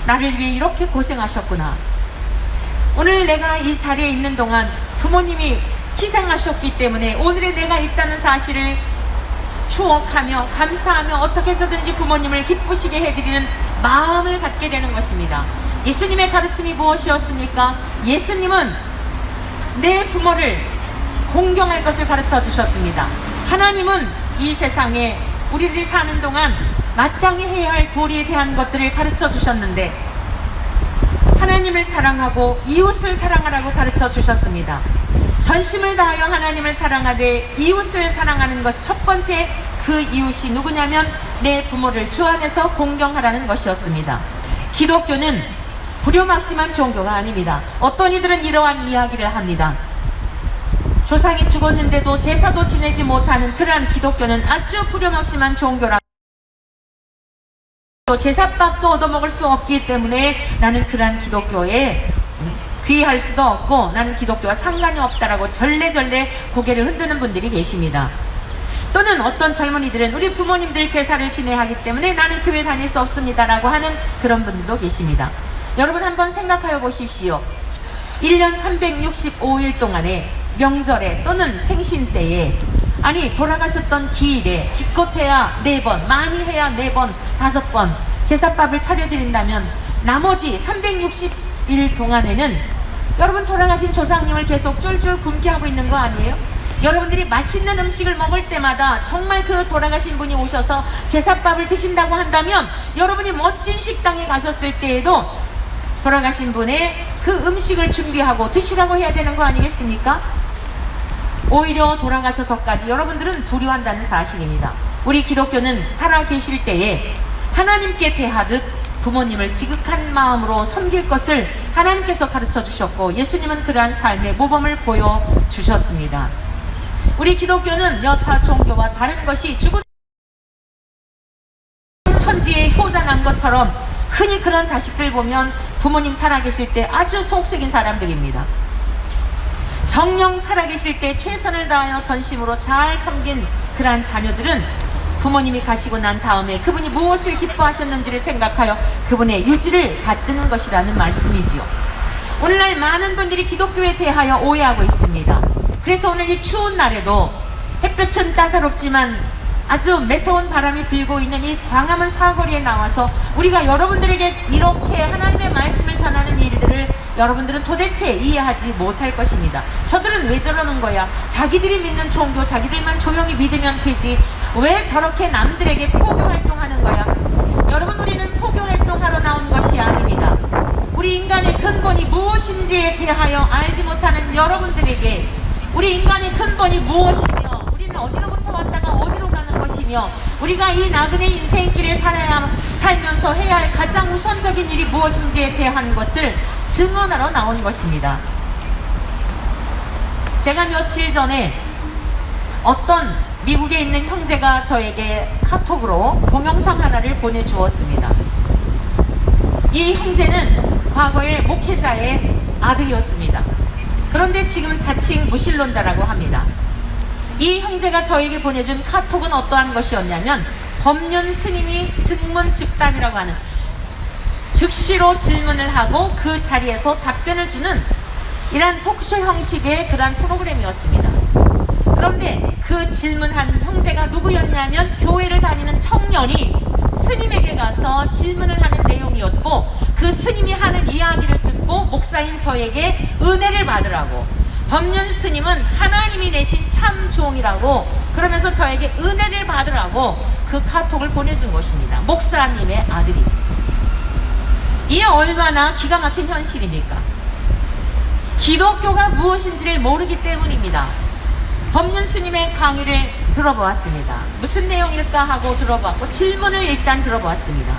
나를 위해 이렇게 고생하셨구나, 오늘 내가 이 자리에 있는 동안 부모님이 희생하셨기 때문에 오늘의 내가 있다는 사실을 추억하며 감사하며 어떻게 해서든지 부모님을 기쁘시게 해드리는 마음을 갖게 되는 것입니다. 예수님의 가르침이 무엇이었습니까? 예수님은 내 부모를 공경할 것을 가르쳐 주셨습니다. 하나님은 이 세상에 우리들이 사는 동안 마땅히 해야 할 도리에 대한 것들을 가르쳐 주셨는데 하나님을 사랑하고 이웃을 사랑하라고 가르쳐 주셨습니다. 전심을 다하여 하나님을 사랑하되 이웃을 사랑하는 것, 첫 번째 그 이웃이 누구냐면 내 부모를 주 안에서 공경하라는 것이었습니다. 기독교는 불효막심한 종교가 아닙니다. 어떤 이들은 이러한 이야기를 합니다. 조상이 죽었는데도 제사도 지내지 못하는 그러한 기독교는 아주 불효막심한 종교라. 또 제사밥도 얻어먹을 수 없기 때문에 나는 그러한 기독교에 귀할 수도 없고 나는 기독교와 상관이 없다라고 절레절레 고개를 흔드는 분들이 계십니다. 또는 어떤 젊은이들은 우리 부모님들 제사를 지내야 하기 때문에 나는 교회 다닐 수 없습니다라고 하는 그런 분들도 계십니다. 여러분 한번 생각하여 보십시오. 1년 365일 동안에 명절에 또는 생신 때에, 아니 돌아가셨던 기일에 기껏해야 4번, 많이 해야 4번, 5번 제사밥을 차려드린다면 나머지 360일 동안에는 여러분 돌아가신 조상님을 계속 쫄쫄 굶게 하고 있는 거 아니에요? 여러분들이 맛있는 음식을 먹을 때마다 정말 그 돌아가신 분이 오셔서 제사밥을 드신다고 한다면 여러분이 멋진 식당에 가셨을 때에도 돌아가신 분의 그 음식을 준비하고 드시라고 해야 되는 거 아니겠습니까? 오히려 돌아가셔서까지 여러분들은 두려워한다는 사실입니다. 우리 기독교는 살아 계실 때에 하나님께 대하듯 부모님을 지극한 마음으로 섬길 것을 하나님께서 가르쳐 주셨고 예수님은 그러한 삶의 모범을 보여주셨습니다. 우리 기독교는 여타 종교와 다른 것이 죽은 천지에 효자난 것처럼 흔히 그런 자식들 보면 부모님 살아계실 때 아주 속색인 사람들입니다. 정녕 살아계실 때 최선을 다하여 전심으로 잘 섬긴 그러한 자녀들은 부모님이 가시고 난 다음에 그분이 무엇을 기뻐하셨는지를 생각하여 그분의 유지를 받드는 것이라는 말씀이지요. 오늘날 많은 분들이 기독교에 대하여 오해하고 있습니다. 그래서 오늘 이 추운 날에도 햇볕은 따사롭지만 아주 매서운 바람이 불고 있는 이 광화문 사거리에 나와서 우리가 여러분들에게 이렇게 하나님의 말씀을 전하는 일들을 여러분들은 도대체 이해하지 못할 것입니다. 저들은 왜 저러는 거야? 자기들이 믿는 종교 자기들만 조용히 믿으면 되지 왜 저렇게 남들에게 포교 활동하는 거야? 여러분, 우리는 포교 활동하러 나온 것이 아닙니다. 우리 인간의 근본이 무엇인지에 대하여 알지 못하는 여러분들에게 우리 인간의 근본이 무엇이며 우리는 어디로부터 왔다가 어디로 가는 것이며 우리가 이 나그네 인생길에 살면서 해야 할 가장 우선적인 일이 무엇인지에 대한 것을 증언하러 나온 것입니다. 제가 며칠 전에 어떤 미국에 있는 형제가 저에게 카톡으로 동영상 하나를 보내주었습니다. 이 형제는 과거에 목회자의 아들이었습니다. 그런데 지금 자칭 무신론자라고 합니다. 이 형제가 저에게 보내준 카톡은 어떠한 것이었냐면 법륜 스님이 즉문즉답이라고 하는 즉시로 질문을 하고 그 자리에서 답변을 주는 이러한 토크쇼 형식의 그러한 프로그램이었습니다. 그런데 그 질문한 형제가 누구였냐면 교회를 다니는 청년이 스님에게 가서 질문을 하는 내용이었고 그 스님이 하는 이야기를 듣고 목사인 저에게 은혜를 받으라고 법륜 스님은 하나님이 내신 참 종이라고 그러면서 저에게 은혜를 받으라고 그 카톡을 보내준 것입니다. 목사님의 아들이. 이게 얼마나 기가 막힌 현실입니까? 기독교가 무엇인지를 모르기 때문입니다. 법륜 스님의 강의를 들어보았습니다. 무슨 내용일까 하고 들어봤고 질문을 일단 들어보았습니다.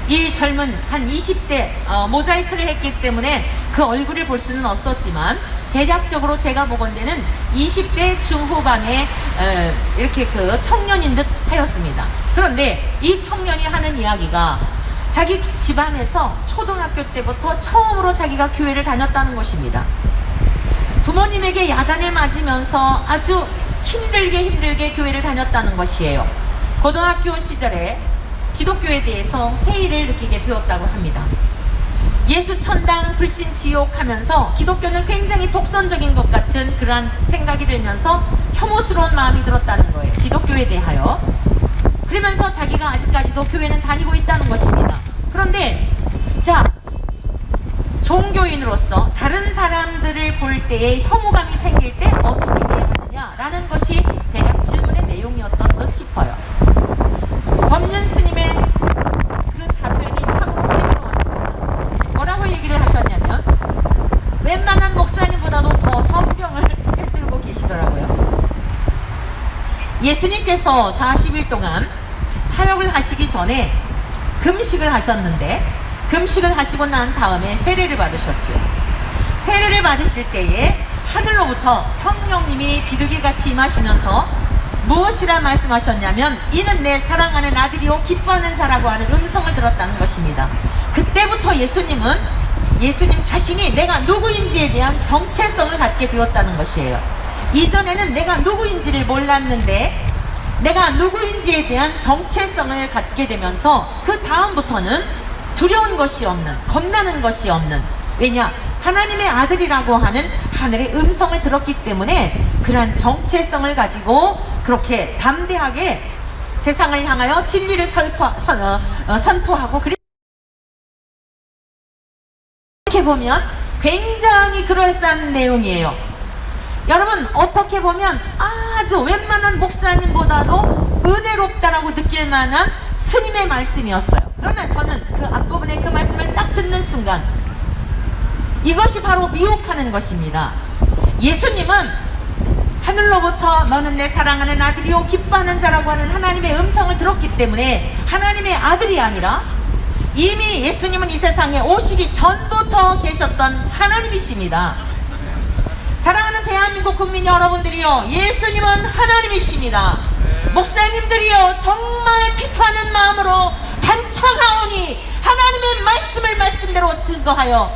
이 젊은 한 20대 모자이크를 했기 때문에 그 얼굴을 볼 수는 없었지만 대략적으로 제가 보건대는 20대 중후반의 이렇게 그 청년인 듯 하였습니다. 그런데 이 청년이 하는 이야기가 자기 집안에서 초등학교 때부터 처음으로 자기가 교회를 다녔다는 것입니다. 부모님에게 야단을 맞으면서 아주 힘들게 교회를 다녔다는 것이에요. 고등학교 시절에 기독교에 대해서 회의를 느끼게 되었다고 합니다. 예수 천당 불신 지옥 하면서 기독교는 굉장히 독선적인 것 같은 그러한 생각이 들면서 혐오스러운 마음이 들었다는 거예요. 기독교에 대하여. 그러면서 자기가 아직까지도 교회는 다니고 있다는 것입니다. 그런데 자, 종교인으로서 다른 사람들을 볼 때에 혐오감이 생길 때 어떻게 해야 하느냐라는 것이 대략 질문의 내용이었던 듯 싶어요. 법륜 스님의 그 답변이 참 재미로웠습니다. 뭐라고 얘기를 하셨냐면 웬만한 목사님보다도 더 성경을 꿰뚫고 계시더라고요. 예수님께서 40일 동안 사역을 하시기 전에 금식을 하셨는데 금식을 하시고 난 다음에 세례를 받으셨죠. 세례를 받으실 때에 하늘로부터 성령님이 비둘기같이 임하시면서 무엇이라 말씀하셨냐면 이는 내 사랑하는 아들이요 기뻐하는 자라고 하는 음성을 들었다는 것입니다. 그때부터 예수님 자신이 내가 누구인지에 대한 정체성을 갖게 되었다는 것이에요. 이전에는 내가 누구인지를 몰랐는데 내가 누구인지에 대한 정체성을 갖게 되면서 그 다음부터는 두려운 것이 없는, 겁나는 것이 없는, 왜냐? 하나님의 아들이라고 하는 하늘의 음성을 들었기 때문에 그러한 정체성을 가지고 그렇게 담대하게 세상을 향하여 진리를 선포하고 이렇게 보면 굉장히 그럴싸한 내용이에요. 여러분 어떻게 보면 아주 웬만한 목사님보다도 은혜롭다라고 느낄 만한 스님의 말씀이었어요. 그러나 저는 그 앞부분에 그 말씀을 딱 듣는 순간 이것이 바로 미혹하는 것입니다. 예수님은 하늘로부터 너는 내 사랑하는 아들이요 기뻐하는 자라고 하는 하나님의 음성을 들었기 때문에 하나님의 아들이 아니라 이미 예수님은 이 세상에 오시기 전부터 계셨던 하나님이십니다. 사랑하는 대한민국 국민 여러분들이요, 예수님은 하나님이십니다. 목사님들이요, 정말 피투하는 마음으로 단청하오니 하나님의 말씀을 말씀대로 증거하여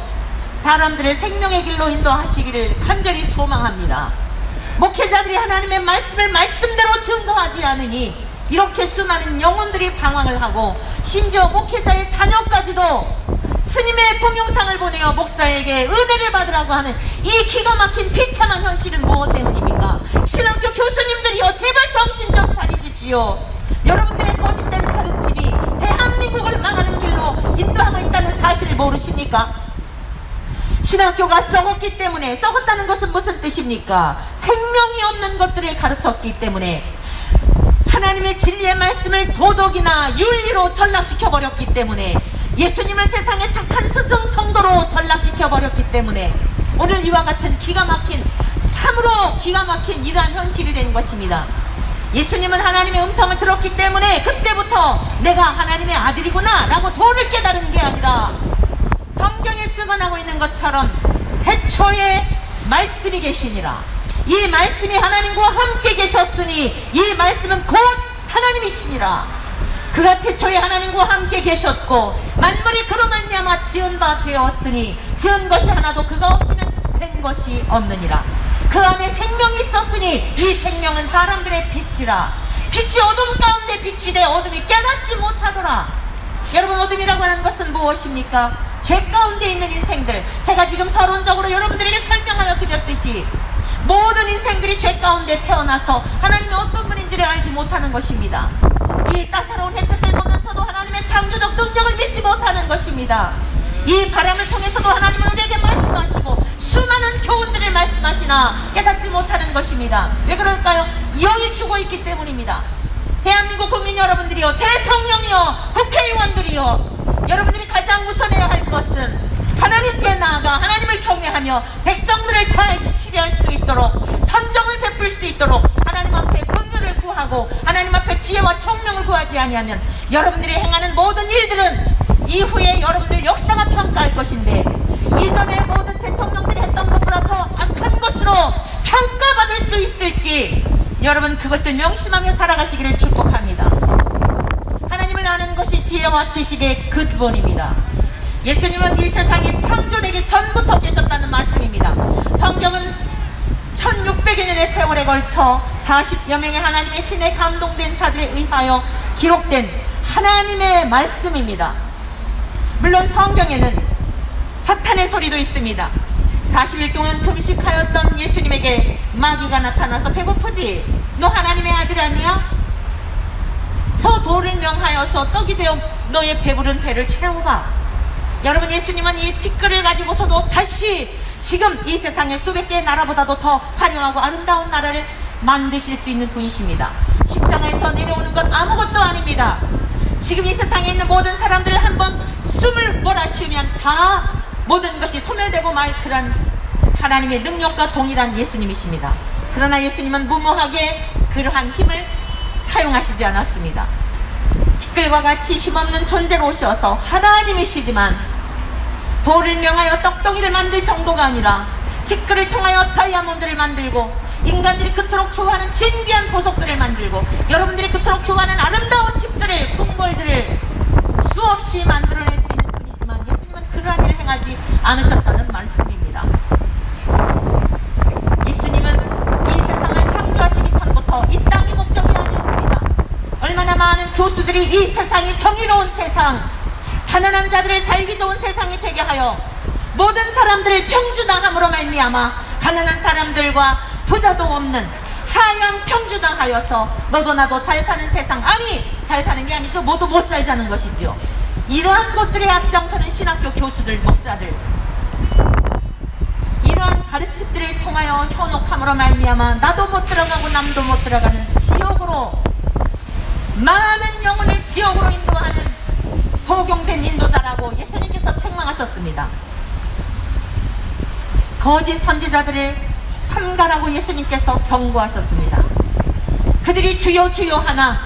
사람들을 생명의 길로 인도하시기를 간절히 소망합니다. 목회자들이 하나님의 말씀을 말씀대로 증거하지 않으니 이렇게 수많은 영혼들이 방황을 하고 심지어 목회자의 자녀까지도 스님의 동영상을 보내어 목사에게 은혜를 받으라고 하는 이 기가 막힌 비참한 현실은 무엇 때문입니까? 신학교 교수님들이요, 제발 정신 좀 차리십시오. 여러분들의 거짓된 가르침이 대한민국을 망하는 길로 인도하고 있다는 사실을 모르십니까? 신학교가 썩었기 때문에, 썩었다는 것은 무슨 뜻입니까? 생명이 없는 것들을 가르쳤기 때문에, 하나님의 진리의 말씀을 도덕이나 윤리로 전락시켜버렸기 때문에, 예수님을 세상의 착한 스승 정도로 전락시켜버렸기 때문에 오늘 이와 같은 기가 막힌, 참으로 기가 막힌 이러한 현실이 된 것입니다. 예수님은 하나님의 음성을 들었기 때문에 그때부터 내가 하나님의 아들이구나 라고 도를 깨달은 게 아니라 성경에 증언하고 있는 것처럼 태초에 말씀이 계시니라, 이 말씀이 하나님과 함께 계셨으니 이 말씀은 곧 하나님이시니라. 그가 태초에 하나님과 함께 계셨고 만물이 그로 말미암아 지은 바 되었으니 지은 것이 하나도 그가 없이는 된 것이 없느니라. 그 안에 생명이 있었으니 이 생명은 사람들의 빛이라. 빛이 어둠 가운데 빛이 돼 어둠이 깨닫지 못하더라. 여러분, 어둠이라고 하는 것은 무엇입니까? 죄 가운데 있는 인생들. 제가 지금 서론적으로 여러분들에게 설명하여 드렸듯이 모든 인생들이 죄 가운데 태어나서 하나님이 어떤 분인지를 알지 못하는 것입니다. 이 따사로운 햇볕을 보면서도 하나님의 창조적 능력을 믿지 못하는 것입니다. 이 바람을 통해서도 하나님은 우리에게 말씀하시고 수많은 교훈들을 말씀하시나 깨닫지 못하는 것입니다. 왜 그럴까요? 영이 죽어 있기 때문입니다. 대한민국 국민 여러분들이요, 대통령이요, 국회의원들이요, 여러분들이 가장 우선해야 할 것은 하나님께 나아가 하나님을 경외하며 백성들을 잘 치료할 수 있도록, 선정을 베풀 수 있도록 하나님 앞에 긍휼을 구하고 하나님 앞에 지혜와 총명을 구하지 아니하면 여러분들이 행하는 모든 일들은 이후에 여러분들 역사가 평가할 것인데, 이전에 모든 대통령들이 했던 것보다 더 악한 것으로 평가받을 수 있을지 여러분 그것을 명심하며 살아가시기를 축복합니다. 하나님을 아는 것이 지혜와 지식의 근본입니다. 예수님은 이 세상이 창조되기 전부터 계셨다는 말씀입니다. 성경은 1600여 년의 세월에 걸쳐 40여 명의 하나님의 신에 감동된 자들에 의하여 기록된 하나님의 말씀입니다. 물론 성경에는 사탄의 소리도 있습니다. 40일 동안 금식하였던 예수님에게 마귀가 나타나서 배고프지? 너 하나님의 아들 아니야? 저 돌을 명하여서 떡이 되어 너의 배부른 배를 채우라. 여러분, 예수님은 이 티끌을 가지고서도 다시 지금 이 세상의 수백 개의 나라보다도 더 화려하고 아름다운 나라를 만드실 수 있는 분이십니다. 십자가에서 내려오는 건 아무것도 아닙니다. 지금 이 세상에 있는 모든 사람들을 한번 숨을 몰아쉬면 다 모든 것이 소멸되고 말 그런 하나님의 능력과 동일한 예수님이십니다. 그러나 예수님은 무모하게 그러한 힘을 사용하시지 않았습니다. 티끌과 같이 힘없는 존재로 오셔서 하나님이시지만 돌을 명하여 떡덩이를 만들 정도가 아니라 티끌을 통하여 다이아몬드를 만들고 인간들이 그토록 좋아하는 진귀한 보석들을 만들고 여러분들이 그토록 좋아하는 아름다운 집들을, 궁궐들을 수없이 만들어낼 수 있는 분이지만 예수님은 그러한 일을 행하지 않으셨다는 말씀입니다. 예수님은 이 세상을 창조하시기 전부터 이 땅이 목적이 아니었습니다. 얼마나 많은 교수들이 이 세상이 정의로운 세상, 가난한 자들을 살기 좋은 세상이 되게 하여 모든 사람들을 평준화함으로 말미암아 가난한 사람들과 부자도 없는 하향 평준화하여서 너도 나도 잘 사는 세상, 아니 잘 사는 게 아니죠, 모두 못 살자는 것이지요. 이러한 것들에 앞장서는 신학교 교수들, 목사들, 이러한 가르침들을 통하여 현혹함으로 말미암아 나도 못 들어가고 남도 못 들어가는 지옥으로, 많은 영혼을 지옥으로 인도하는 소경된 인도자라고 예수님께서 책망하셨습니다. 거짓 선지자들을 삼가라고 예수님께서 경고하셨습니다. 그들이 주여 주여 하나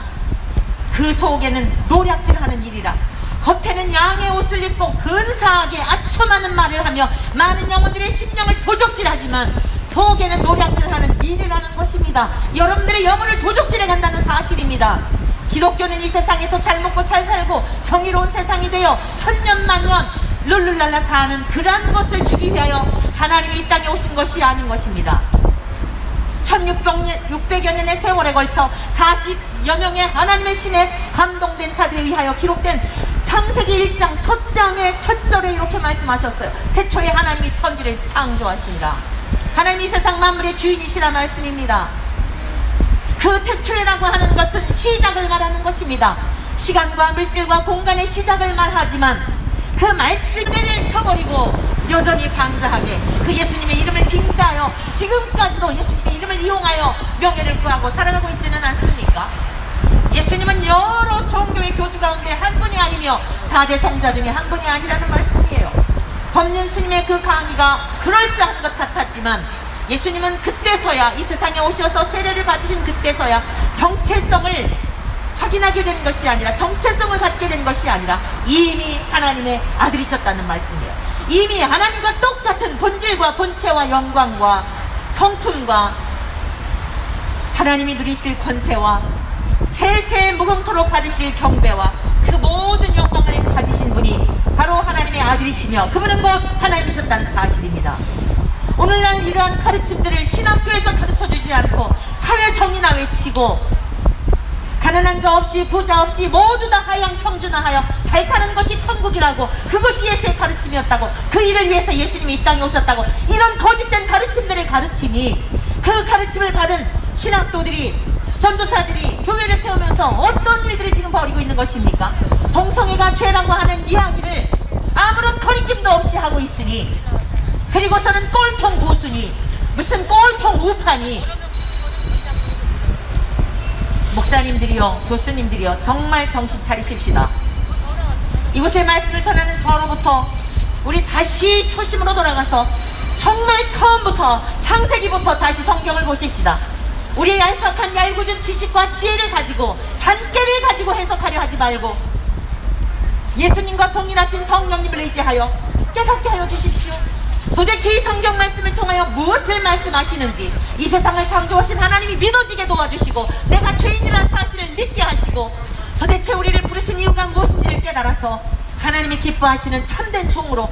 그 속에는 노략질하는 일이라. 겉에는 양의 옷을 입고 근사하게 아첨하는 말을 하며 많은 영혼들의 심령을 도적질하지만 속에는 노략질하는 일이라는 것입니다. 여러분들의 영혼을 도적질해 간다는 사실입니다. 기독교는 이 세상에서 잘 먹고 잘 살고 정의로운 세상이 되어 천년만년 룰루랄라 사는 그러한 것을 주기 위하여 하나님이 이 땅에 오신 것이 아닌 것입니다. 1600여 년의 세월에 걸쳐 40여 명의 하나님의 신에 감동된 자들에 의하여 기록된 창세기 1장 첫 장의 첫 절에 이렇게 말씀하셨어요. 태초에 하나님이 천지를 창조하시니라. 하나님이 세상 만물의 주인이시라 말씀입니다. 그 태초에라고 하는 것은 시작을 말하는 것입니다. 시간과 물질과 공간의 시작을 말하지만 그 말씀을 쳐버리고 여전히 방자하게 그 예수님의 이름을 빙자하여 지금까지도 예수님의 이름을 이용하여 명예를 구하고 살아가고 있지는 않습니까? 예수님은 여러 종교의 교주 가운데 한 분이 아니며 4대 성자 중에 한 분이 아니라는 말씀이에요. 법륜 스님의 그 강의가 그럴싸한 것 같았지만 예수님은 그때서야 이 세상에 오셔서 세례를 받으신 그때서야 정체성을 확인하게 된 것이 아니라, 정체성을 갖게 된 것이 아니라 이미 하나님의 아들이셨다는 말씀이에요. 이미 하나님과 똑같은 본질과 본체와 영광과 성품과 하나님이 누리실 권세와 세세 무궁토록 받으실 경배와 그 모든 영광을 가지신 분이 바로 하나님의 아들이시며 그분은 곧 하나님이셨다는 사실입니다. 오늘날 이러한 가르침들을 신학교에서 가르쳐주지 않고 사회 정의나 외치고 가난한 자 없이 부자 없이 모두 다 하향 평준화하여 잘 사는 것이 천국이라고, 그것이 예수의 가르침이었다고, 그 일을 위해서 예수님이 이 땅에 오셨다고, 이런 거짓된 가르침들을 가르치니 그 가르침을 받은 신학도들이, 전도사들이 교회를 세우면서 어떤 일들을 지금 벌이고 있는 것입니까? 동성애가 죄라고 하는 이야기를 아무런 거리낌도 없이 하고 있으니, 그리고서는 꼴통 고수니 무슨 꼴통 우파니, 목사님들이요 교수님들이요 정말 정신 차리십시다. 이곳의 말씀을 전하는 저로부터 우리 다시 초심으로 돌아가서 정말 처음부터 창세기부터 다시 성경을 보십시다. 우리의 얄팍한 얄궂은 지식과 지혜를 가지고 잔꾀를 가지고 해석하려 하지 말고 예수님과 동일하신 성령님을 의지하여 깨닫게 하여 주십시오. 도대체 이 성경 말씀을 통하여 무엇을 말씀하시는지 이 세상을 창조하신 하나님이 믿어지게 도와주시고 내가 죄인이라는 사실을 믿게 하시고 도대체 우리를 부르신 이유가 무엇인지를 깨달아서 하나님이 기뻐하시는 참된 종으로,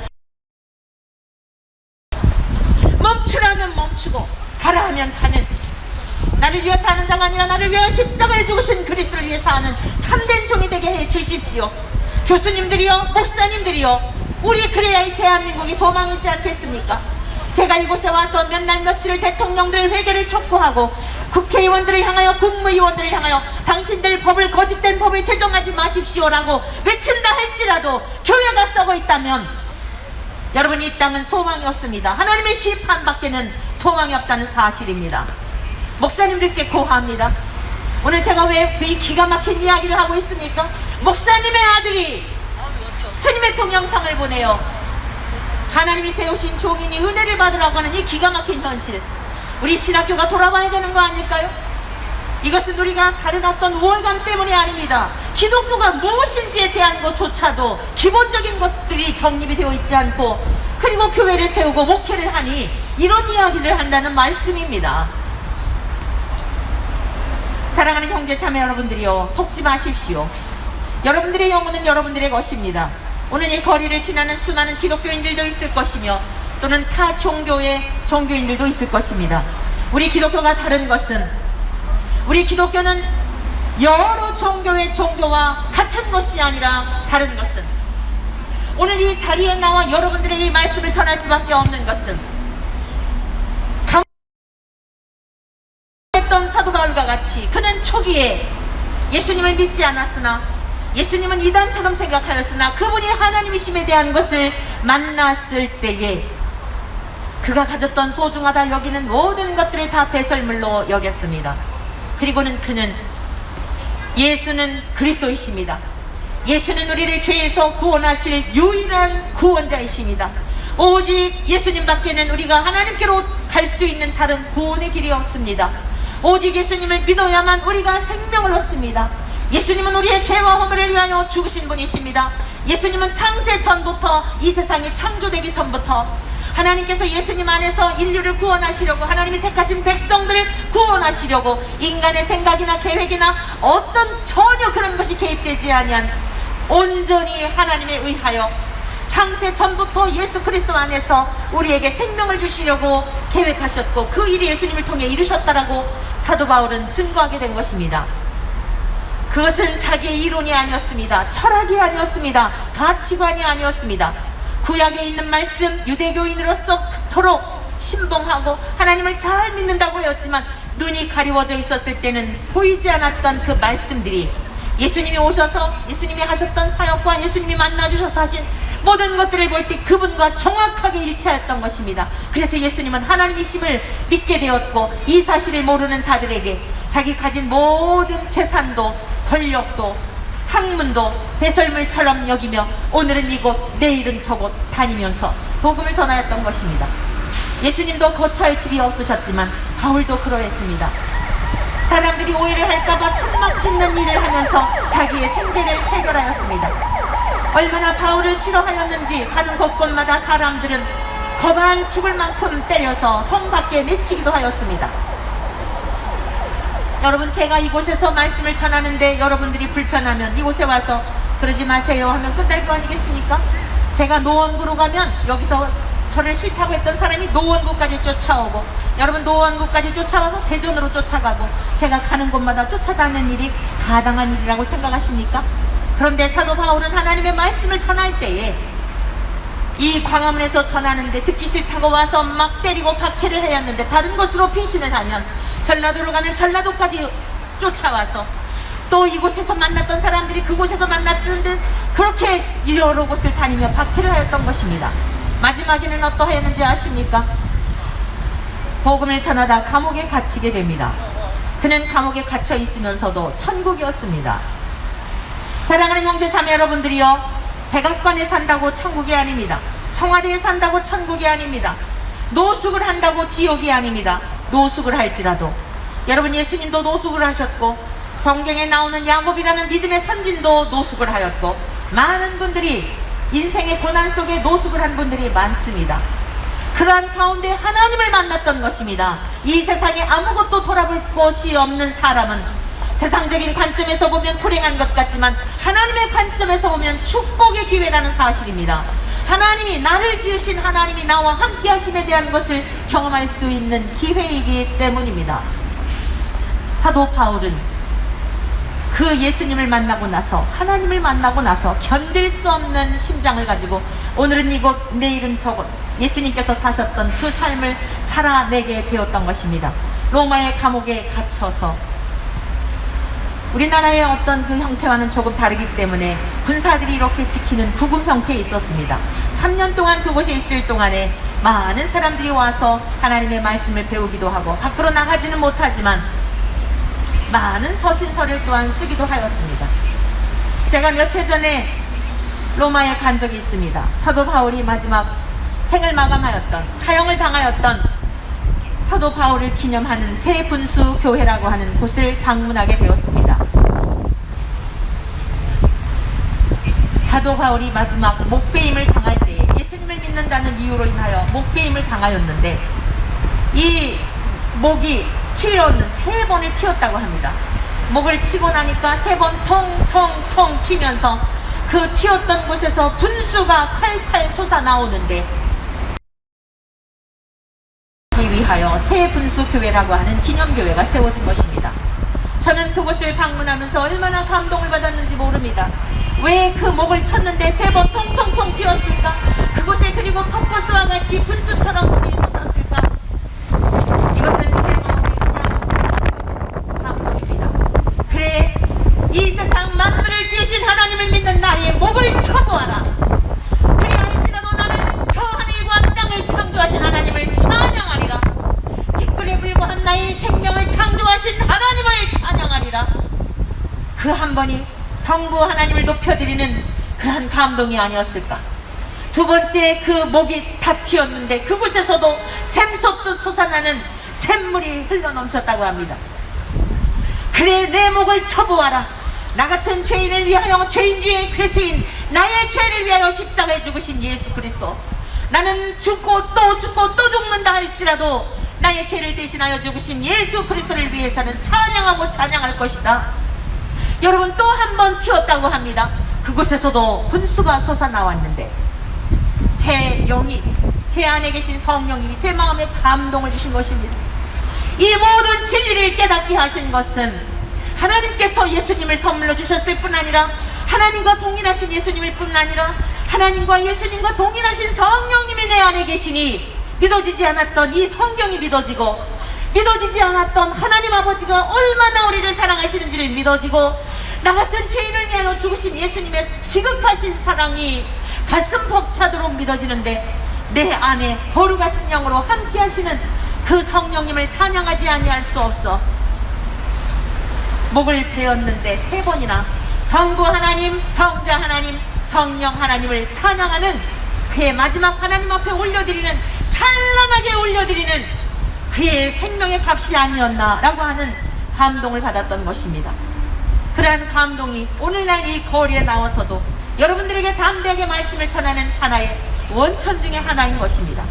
멈추라면 멈추고 가라 하면 가는, 나를 위해 사는 자가 아니라 나를 위해 십자가에 죽으신 그리스도를 위해 사는 참된 종이 되게 해 주십시오. 교수님들이요 목사님들이요, 우리 그래야 이 대한민국이 소망이지 않겠습니까? 제가 이곳에 와서 몇 날 며칠을 대통령들 회개를 촉구하고 국회의원들을 향하여 국무위원들을 향하여 당신들 법을, 거짓된 법을 제정하지 마십시오라고 외친다 할지라도 교회가 썩어 있다면 여러분 이 땅은 소망이 없습니다. 하나님의 심판밖에는 소망이 없다는 사실입니다. 목사님들께 고하합니다. 오늘 제가 왜 이 기가 막힌 이야기를 하고 있습니까? 목사님의 아들이 스님의 동영상을 보내요. 하나님이 세우신 종인이 은혜를 받으라고 하는 이 기가 막힌 현실, 우리 신학교가 돌아봐야 되는 거 아닐까요? 이것은 우리가 다른 어떤 우월감 때문이 아닙니다. 기독교가 무엇인지에 대한 것조차도 기본적인 것들이 정립이 되어 있지 않고, 그리고 교회를 세우고 목회를 하니 이런 이야기를 한다는 말씀입니다. 사랑하는 형제 자매 여러분들이요, 속지 마십시오. 여러분들의 영혼은 여러분들의 것입니다. 오늘 이 거리를 지나는 수많은 기독교인들도 있을 것이며 또는 타 종교의 종교인들도 있을 것입니다. 우리 기독교가 다른 것은, 우리 기독교는 여러 종교의 종교와 같은 것이 아니라 다른 것은, 오늘 이 자리에 나와 여러분들의 이 말씀을 전할 수밖에 없는 것은 했던 사도 바울과 같이 그는 초기에 예수님을 믿지 않았으나, 예수님은 이단처럼 생각하였으나 그분이 하나님이심에 대한 것을 만났을 때에 그가 가졌던 소중하다 여기는 모든 것들을 다 배설물로 여겼습니다. 그리고는 그는 예수는 그리스도이십니다. 예수는 우리를 죄에서 구원하실 유일한 구원자이십니다. 오직 예수님밖에는 우리가 하나님께로 갈 수 있는 다른 구원의 길이 없습니다. 오직 예수님을 믿어야만 우리가 생명을 얻습니다. 예수님은 우리의 죄와 허물을 위하여 죽으신 분이십니다. 예수님은 창세 전부터, 이 세상이 창조되기 전부터 하나님께서 예수님 안에서 인류를 구원하시려고, 하나님이 택하신 백성들을 구원하시려고 인간의 생각이나 계획이나 어떤 전혀 그런 것이 개입되지 아니한 온전히 하나님에 의하여 창세 전부터 예수 그리스도 안에서 우리에게 생명을 주시려고 계획하셨고, 그 일이 예수님을 통해 이루셨다라고 사도 바울은 증거하게 된 것입니다. 그것은 자기의 이론이 아니었습니다. 철학이 아니었습니다. 가치관이 아니었습니다. 구약에 있는 말씀, 유대교인으로서 그토록 신봉하고 하나님을 잘 믿는다고 하였지만 눈이 가리워져 있었을 때는 보이지 않았던 그 말씀들이 예수님이 오셔서 예수님이 하셨던 사역과 예수님이 만나주셔서 하신 모든 것들을 볼 때 그분과 정확하게 일치하였던 것입니다. 그래서 예수님은 하나님이심을 믿게 되었고, 이 사실을 모르는 자들에게 자기 가진 모든 재산도 권력도 학문도 배설물처럼 여기며 오늘은 이곳 내일은 저곳 다니면서 복음을 전하였던 것입니다. 예수님도 거처할 집이 없으셨지만 바울도 그러했습니다. 사람들이 오해를 할까봐 천막 짓는 일을 하면서 자기의 생계를 해결하였습니다. 얼마나 바울을 싫어하였는지 가는 곳곳마다 사람들은 거반 죽을 만큼 때려서 성 밖에 내치기도 하였습니다. 여러분, 제가 이곳에서 말씀을 전하는데 여러분들이 불편하면 이곳에 와서 그러지 마세요 하면 끝날 거 아니겠습니까? 제가 노원구로 가면 여기서 저를 싫다고 했던 사람이 노원구까지 쫓아오고, 여러분 노원구까지 쫓아와서 대전으로 쫓아가고, 제가 가는 곳마다 쫓아다니는 일이 가당한 일이라고 생각하십니까? 그런데 사도 바울은 하나님의 말씀을 전할 때에 이 광화문에서 전하는데 듣기 싫다고 와서 막 때리고 박해를 하였는데, 다른 곳으로 피신을 하면 전라도로 가면 전라도까지 쫓아와서 또 이곳에서 만났던 사람들이 그곳에서 만났던 듯 그렇게 여러 곳을 다니며 박해를 하였던 것입니다. 마지막에는 어떠하였는지 아십니까? 복음을 전하다 감옥에 갇히게 됩니다. 그는 감옥에 갇혀 있으면서도 천국이었습니다. 사랑하는 형제 자매 여러분들이요, 백악관에 산다고 천국이 아닙니다. 청와대에 산다고 천국이 아닙니다. 노숙을 한다고 지옥이 아닙니다. 노숙을 할지라도 여러분, 예수님도 노숙을 하셨고, 성경에 나오는 야곱이라는 믿음의 선진도 노숙을 하였고, 많은 분들이 인생의 고난 속에 노숙을 한 분들이 많습니다. 그러한 가운데 하나님을 만났던 것입니다. 이 세상에 아무것도 돌아볼 곳이 없는 사람은 세상적인 관점에서 보면 불행한 것 같지만 하나님의 관점에서 보면 축복의 기회라는 사실입니다. 하나님이, 나를 지으신 하나님이 나와 함께 하심에 대한 것을 경험할 수 있는 기회이기 때문입니다. 사도 바울은 그 예수님을 만나고 나서, 하나님을 만나고 나서 견딜 수 없는 심장을 가지고 오늘은 이곳 내일은 저곳 예수님께서 사셨던 그 삶을 살아내게 되었던 것입니다. 로마의 감옥에 갇혀서, 우리나라의 어떤 그 형태와는 조금 다르기 때문에 군사들이 이렇게 지키는 구금 형태에 있었습니다. 3년 동안 그곳에 있을 동안에 많은 사람들이 와서 하나님의 말씀을 배우기도 하고, 밖으로 나가지는 못하지만 많은 서신서를 또한 쓰기도 하였습니다. 제가 몇 해 전에 로마에 간 적이 있습니다. 사도 바울이 마지막 생을 마감하였던, 사형을 당하였던 사도 바울을 기념하는 새 분수 교회라고 하는 곳을 방문하게 되었습니다. 사도 바울이 마지막 목배임을 당할 때에 예수님을 믿는다는 이유로 인하여 목배임을 당하였는데, 이 목이 튀어는 3번을 튀었다고 합니다. 목을 치고 나니까 3번 통통통 튀면서 그 튀었던 곳에서 분수가 칼칼 솟아 나오는데, 이 위하여 새 분수 교회라고 하는 기념교회가 세워진 것입니다. 저는 그곳을 방문하면서 얼마나 감동을 받았는지 모릅니다. 왜 그 목을 쳤는데 3번 통통통 튀었을까? 그곳에 그리고 폭포수와 같이 분수처럼 불이 솟았을까? 이것은 제 마음에 그냥 감동입니다. 그래, 이 세상 만물을 지으신 하나님을 믿는 나의 목을 쳐보아라. 그리할지라도 나는 저 하늘과 땅을 창조하신 하나님을 그 한 번이 성부 하나님을 높여드리는 그런 감동이 아니었을까. 두 번째, 그 목이 다 튀었는데 그곳에서도 샘솟듯 솟아나는 샘물이 흘러넘쳤다고 합니다. 그래, 내 목을 쳐보아라. 나 같은 죄인을 위하여, 죄인 중에 괴수인 나의 죄를 위하여 십자가에 죽으신 예수 그리스도. 나는 죽고 또 죽고 또 죽는다 할지라도 나의 죄를 대신하여 죽으신 예수 그리스도를 위해서는 찬양하고 찬양할 것이다. 여러분, 또 한 번 튀었다고 합니다. 그곳에서도 분수가 솟아나왔는데 제 영이, 제 안에 계신 성령님이 제 마음에 감동을 주신 것입니다. 이 모든 진리를 깨닫게 하신 것은 하나님께서 예수님을 선물로 주셨을 뿐 아니라, 하나님과 동일하신 예수님일 뿐 아니라, 하나님과 예수님과 동일하신 성령님이 내 안에 계시니 믿어지지 않았던 이 성경이 믿어지고, 믿어지지 않았던 하나님 아버지가 얼마나 우리를 사랑하시는지를 믿어지고, 나 같은 죄인을 위하여 죽으신 예수님의 지극하신 사랑이 가슴 벅차도록 믿어지는데, 내 안에 거룩하신 영으로 함께 하시는 그 성령님을 찬양하지 아니할 수 없어 목을 베었는데 3번이나 성부 하나님, 성자 하나님, 성령 하나님을 찬양하는 그의 마지막 하나님 앞에 올려드리는, 찬란하게 올려드리는 그의 생명의 값이 아니었나 라고 하는 감동을 받았던 것입니다. 그러한 감동이 오늘날 이 거리에 나와서도 여러분들에게 담대하게 말씀을 전하는 하나의 원천 중에 하나인 것입니다.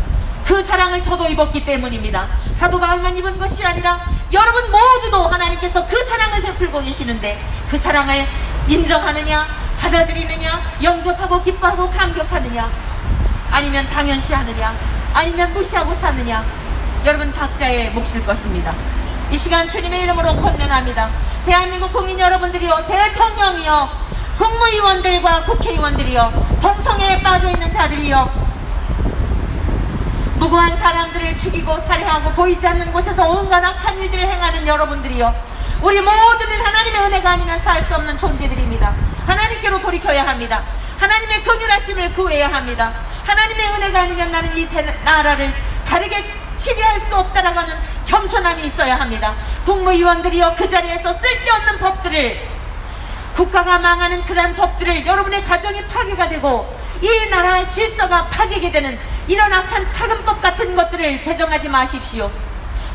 그 사랑을 저도 입었기 때문입니다. 사도 바울만 입은 것이 아니라 여러분 모두도 하나님께서 그 사랑을 베풀고 계시는데, 그 사랑을 인정하느냐, 받아들이느냐, 영접하고 기뻐하고 감격하느냐, 아니면 당연시하느냐, 아니면 무시하고 사느냐, 여러분 각자의 몫일 것입니다. 이 시간 주님의 이름으로 권면합니다. 대한민국 국민 여러분들이요, 대통령이요, 국무위원들과 국회의원들이요, 동성애에 빠져있는 자들이요, 무고한 사람들을 죽이고 살해하고 보이지 않는 곳에서 온갖 악한 일들을 행하는 여러분들이요, 우리 모두는 하나님의 은혜가 아니면 살 수 없는 존재들입니다. 하나님께로 돌이켜야 합니다. 하나님의 긍휼하심을 구해야 합니다. 하나님의 은혜가 아니면 나는 이 나라를 다르게 치리할 수 없다라고 하는 겸손함이 있어야 합니다. 국무위원들이요, 그 자리에서 쓸데없는 법들을, 국가가 망하는 그러한 법들을, 여러분의 가정이 파괴가 되고 이 나라의 질서가 파괴게 되는 이런 악한 차근법 같은 것들을 제정하지 마십시오.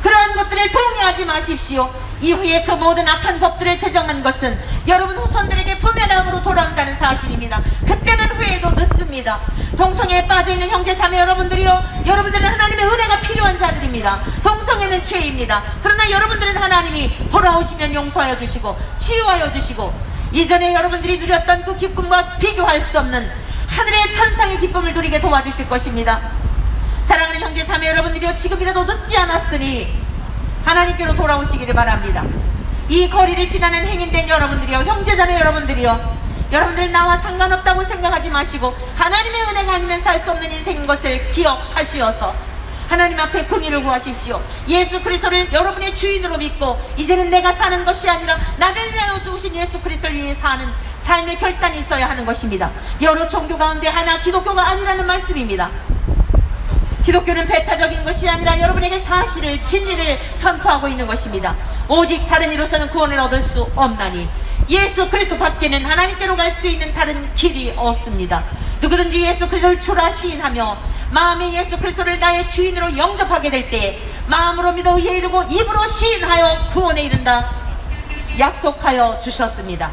그러한 것들을 동의하지 마십시오. 이후에 그 모든 악한 법들을 제정한 것은 여러분 후손들에게 부메랑으로 돌아온다는 사실입니다. 그때는 후회도 늦습니다. 동성애에 빠져있는 형제 자매 여러분들이요, 여러분들은 하나님의 은혜가 필요한 자들입니다. 동성애는 죄입니다. 그러나 여러분들은 하나님이 돌아오시면 용서하여 주시고 치유하여 주시고, 이전에 여러분들이 누렸던 그 기쁨과 비교할 수 없는 하늘의 천상의 기쁨을 누리게 도와주실 것입니다. 사랑하는 형제 자매 여러분들이요, 지금이라도 늦지 않았으니 하나님께로 돌아오시기를 바랍니다. 이 거리를 지나는 행인된 여러분들이요, 형제 자매 여러분들이요, 여러분들 나와 상관없다고 생각하지 마시고 하나님의 은혜가 아니면 살 수 없는 인생인 것을 기억하시어서 하나님 앞에 긍휼을 구하십시오. 예수 그리스도를 여러분의 주인으로 믿고, 이제는 내가 사는 것이 아니라 나를 위하여 죽으신 예수 그리스도를 위해 사는 삶의 결단이 있어야 하는 것입니다. 여러 종교 가운데 하나 기독교가 아니라는 말씀입니다. 기독교는 배타적인 것이 아니라 여러분에게 사실을, 진리를 선포하고 있는 것입니다. 오직 다른 이로서는 구원을 얻을 수 없나니 예수 그리스도 밖에는 하나님께로 갈 수 있는 다른 길이 없습니다. 누구든지 예수 그리스도를 주라 시인하며 마음에 예수 그리스도를 나의 주인으로 영접하게 될 때에 마음으로 믿어 의에 이르고 입으로 시인하여 구원에 이른다 약속하여 주셨습니다.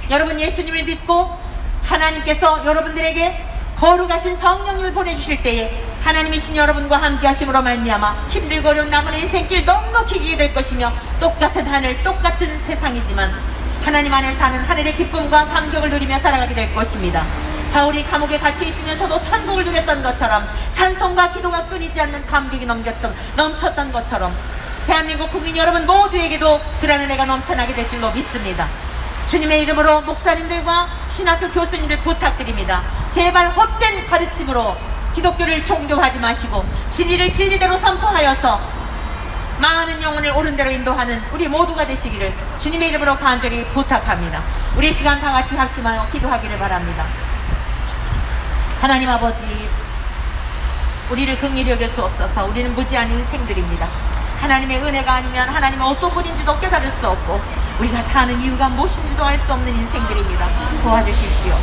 여러분 예수님을 믿고 하나님께서 여러분들에게 거룩하신 성령님을 보내주실 때에 하나님이신 여러분과 함께 하심으로 말미암아 힘들고 어려운 남은 인생길 넉넉히 이게 될 것이며, 똑같은 하늘, 똑같은 세상이지만 하나님 안에 사는 하늘의 기쁨과 감격을 누리며 살아가게 될 것입니다. 바울이 감옥에 갇혀 있으면서도 천국을 누렸던 것처럼, 찬송과 기도가 끊이지 않는 감격이 넘쳤던 것처럼 대한민국 국민 여러분 모두에게도 그런 은혜가 넘쳐나게 될 줄로 믿습니다. 주님의 이름으로 목사님들과 신학교 교수님들 부탁드립니다. 제발 헛된 가르침으로 기독교를 종교화하지 마시고 진리를 진리대로 선포하여서 많은 영혼을 옳은 대로 인도하는 우리 모두가 되시기를 주님의 이름으로 간절히 부탁합니다. 우리 시간 다 같이 합심하여 기도하기를 바랍니다. 하나님 아버지, 우리를 긍휼히 여겨 주옵소서. 우리는 무지한 인생들입니다. 하나님의 은혜가 아니면 하나님은 어떤 분인지도 깨달을 수 없고, 우리가 사는 이유가 무엇인지도 알 수 없는 인생들입니다. 도와주십시오.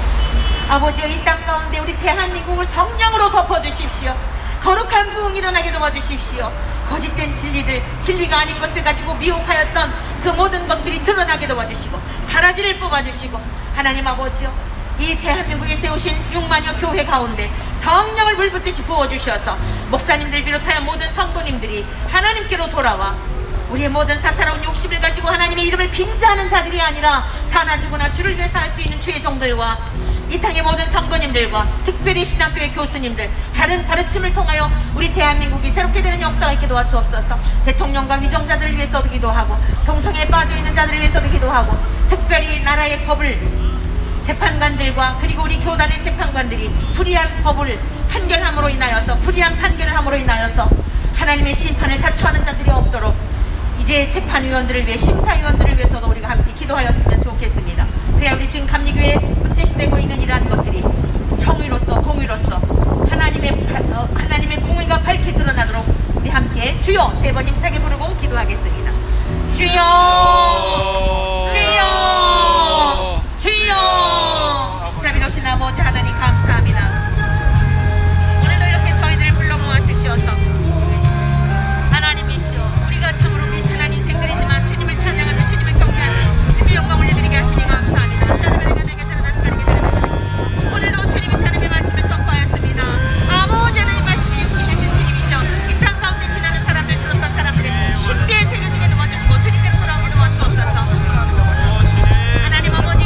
아버지여, 이 땅 가운데 우리 대한민국을 성령으로 덮어주십시오. 거룩한 부흥이 일어나게 도와주십시오. 거짓된 진리가 아닌 것을 가지고 미혹하였던 그 모든 것들이 드러나게 도와주시고 가라지를 뽑아주시고, 하나님 아버지여, 이 대한민국에 세우신 6만여 교회 가운데 성령을 물붓듯이 부어주셔서 목사님들 비롯하여 모든 성도님들이 하나님께로 돌아와 우리의 모든 사사로운 욕심을 가지고 하나님의 이름을 빙자하는 자들이 아니라 사나지구나 주를 위해서 할 수 있는 주의 종들과 이 땅의 모든 성도님들과 특별히 신학교의 교수님들, 다른 가르침을 통하여 우리 대한민국이 새롭게 되는 역사가 있게 도와주옵소서. 대통령과 위정자들을 위해서도 기도하고 동성애에 빠져있는 자들을 위해서도 기도하고, 특별히 나라의 법을 재판관들과 그리고 우리 교단의 재판관들이 불의한 판결을 함으로 인하여서 하나님의 심판을 자초하는 자들이 없도록 이제 재판위원들을 위해, 심사위원들을 위해서도 우리가 함께 기도하였으면 좋겠습니다. 그래야 우리 지금 감리교회에 문제시되고 있는 이러한 것들이 정의로서 공의로서 하나님의 공의가 밝게 드러나도록 우리 함께 주여 세 번 힘차게 부르고 기도하겠습니다. 주여, 주여, 주여. 자비로우신 아버지 하나님 감사합니다. 오늘도 이렇게 저희들을 불러 모아 주시어서 하나님이시여, 우리가 참으로 미천한 인생들이지만 주님을 찬양하는, 주님을 경배하는, 주님의 영광 올려드리게 하시니 감사합니다. 오늘도 주님이 하나님의 말씀을 선포하였습니다. 아버지 하나님 말씀이 육신 되신 주님이셔 이 땅 가운데 지나는 사람들, 들었던 사람들의 신비에 새겨지게 도와주시고 주님께로 돌아오게 도와주옵소서. 하나님 아버지,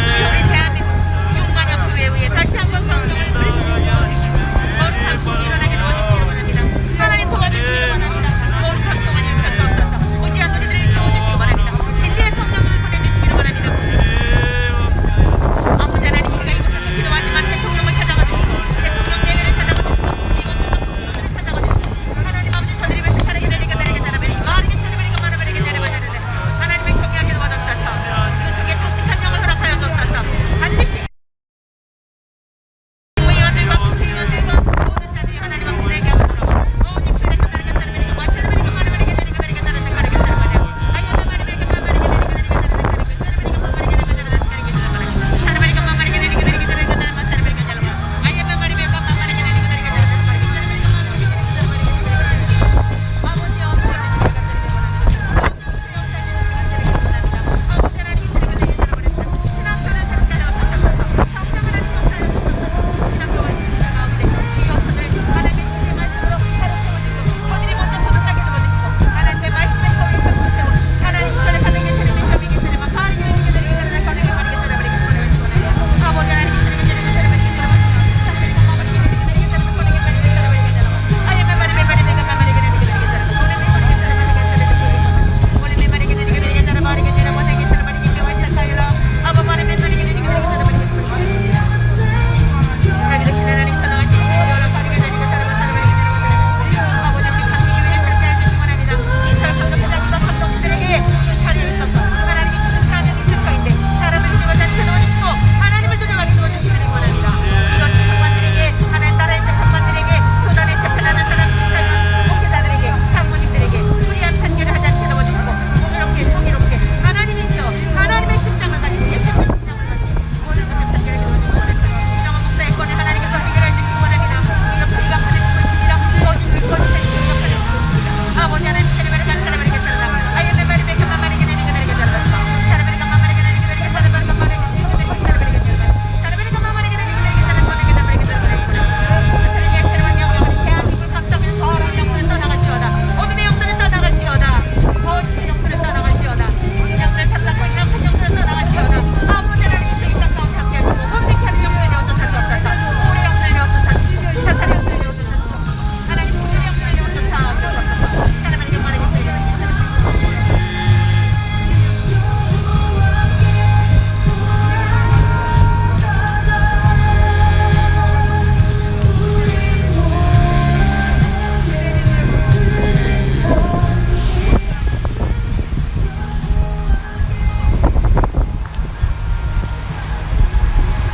주여 우리 대한민국 6만여 교회 위에 다시 한번 성령을 불러주시고 거룩한 부흥이 일어나게 도와주시기를 원합니다. 하나님 도와주시기를 원합니다. 거룩한 동안 일으켜 주옵소서. 무지한 우리들을 이끌어주시기 원합니다. 진리의 성령을 보내주시기를 원합니다. 아버지 하나님, 우리가 이곳에서 기도하지만 대통령을 찾아가 주시고, 대통령 내외를 찾아가 주시고, 국회의원들과 국회의원들을 찾아가 주시고, 하나님 아버지 저들이 왜 사랑이 되니까 자라베리 마르게 사르베리가 마르베리게 자라베리는데 하나님을 경외하게 도와주옵소서. 그 속에 정직한 영을 허락하여 주옵소서. 반드시 의원들과 국회의원들과 모든 자들이 하나님 앞에 회개하도록 오직 주의 하나님의 사르베리가 마르베리가 마르베리게 되니까 자라베리 가르게 사르베리 아이야마 마르베리가 마르베리게 되니까 자라베리 사르베리가 마르베리게 되니까 자라베리 샤르베리가 마르게 되니까 자라베리 사르베리가 사르베리가 자라베리 아이야마 마르베리가 마르게 되니까 자라베리 아버지여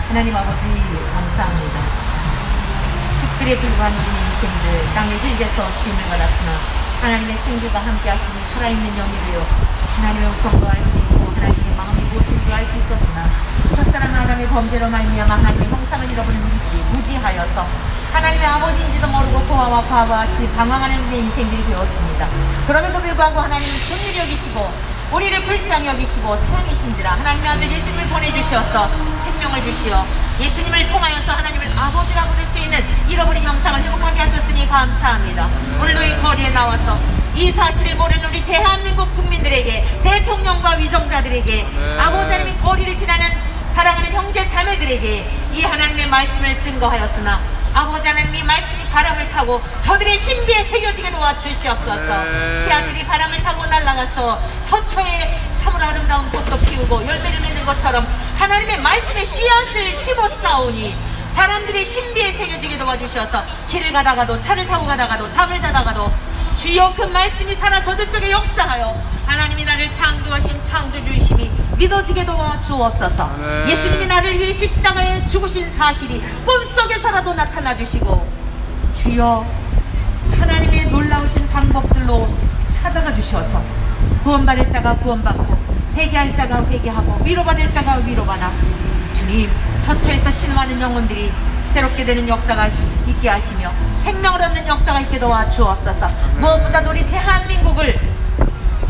하나님 아버지 감사합니다. 흙들에 불과한 우리 인생들 땅의 흙에서 주임을 받았으나 하나님의 생기가 함께 하시니 살아있는 영이 되어 하나님의 음성도 알고 있고 하나님의 마음이 무엇인 줄 알 수 있었으나 첫사랑 아담의 범죄로 말미암아 하나님의 형상을 잃어버린 우리들이 무지하여서 하나님의 아버지인지도 모르고 고아와 과부와 같이 방황하는 우리의 인생들이 되었습니다. 그럼에도 불구하고 하나님은 긍휼히 여기시고 우리를 불쌍히 여기시고 사랑이신지라 하나님의 아들 예수님을 보내주셔서 생명을 주시어 예수님을 통하여서 하나님을 아버지라 부를 수 있는 잃어버린 형상을 회복하게 하셨으니 감사합니다. 오늘도 이 거리에 나와서 이 사실을 모르는 우리 대한민국 국민들에게, 대통령과 위정자들에게, 아버지 하나님의 거리를 지나는 사랑하는 형제 자매들에게 이 하나님의 말씀을 증거하였으나 아버지 하나님이 말씀이 바람을 타고 저들의 신비에 새겨지게 도와주시옵소서. 씨앗들이 바람을 타고 날아가서 처처에 참으로 아름다운 꽃도 피우고 열매를 맺는 것처럼 하나님의 말씀에 씨앗을 심어 싸우니 사람들의 신비에 새겨지게 도와주셔서 길을 가다가도 차를 타고 가다가도 잠을 자다가도 주여 그 말씀이 살아 저들 속에 역사하여 하나님이 나를 창조하신 창조주이심이 믿어지게 도와주옵소서. 예수님이 나를 위해 십자가에 죽으신 사실이 꿈속에서라도 나타나 주시고 주여 하나님의 놀라우신 방법들로 찾아가 주셔서 구원받을 자가 구원받고 회개할 자가 회개하고 위로받을 자가 위로받아 주님 처처에서 신음하는 영혼들이 새롭게 되는 역사가 있게 하시며 생명을 얻는 역사가 있게 도와주옵소서. 무엇보다도 우리 대한민국을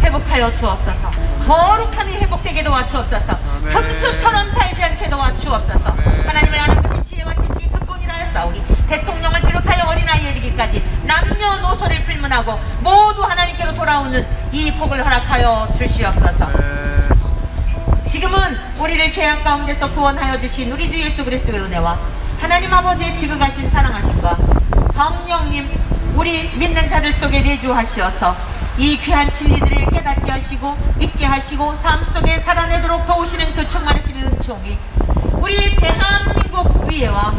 회복하여 주옵소서. 거룩함이 회복되게 도와주옵소서. 금수처럼 살지 않게 도와주옵소서. 하나님을 아는 것이 지혜와 지식이 근본이라 하였사오니 대통령을 비롯하여 어린아이에 이르기까지 남녀노소를 불문하고 모두 하나님께로 돌아오는 이 복을 허락하여 주시옵소서. 지금은 우리를 죄악 가운데서 구원하여 주신 우리 주 예수 그리스도의 은혜와 하나님 아버지의 지극하신 사랑하심과 성령님 우리 믿는 자들 속에 내주하시어서 이 귀한 진리들을 깨닫게 하시고 믿게 하시고 삶 속에 살아내도록 도우시는 그 충만하신 은총이 우리 대한민국 위에와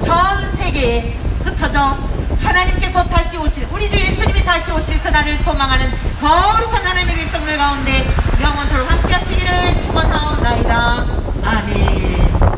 전 세계에 흩어져 하나님께서 다시 오실 우리 주 예수님이 다시 오실 그날을 소망하는 거룩한 하나님의 백성들 가운데 영원토록 함께 하시기를 축원하옵나이다. 아멘.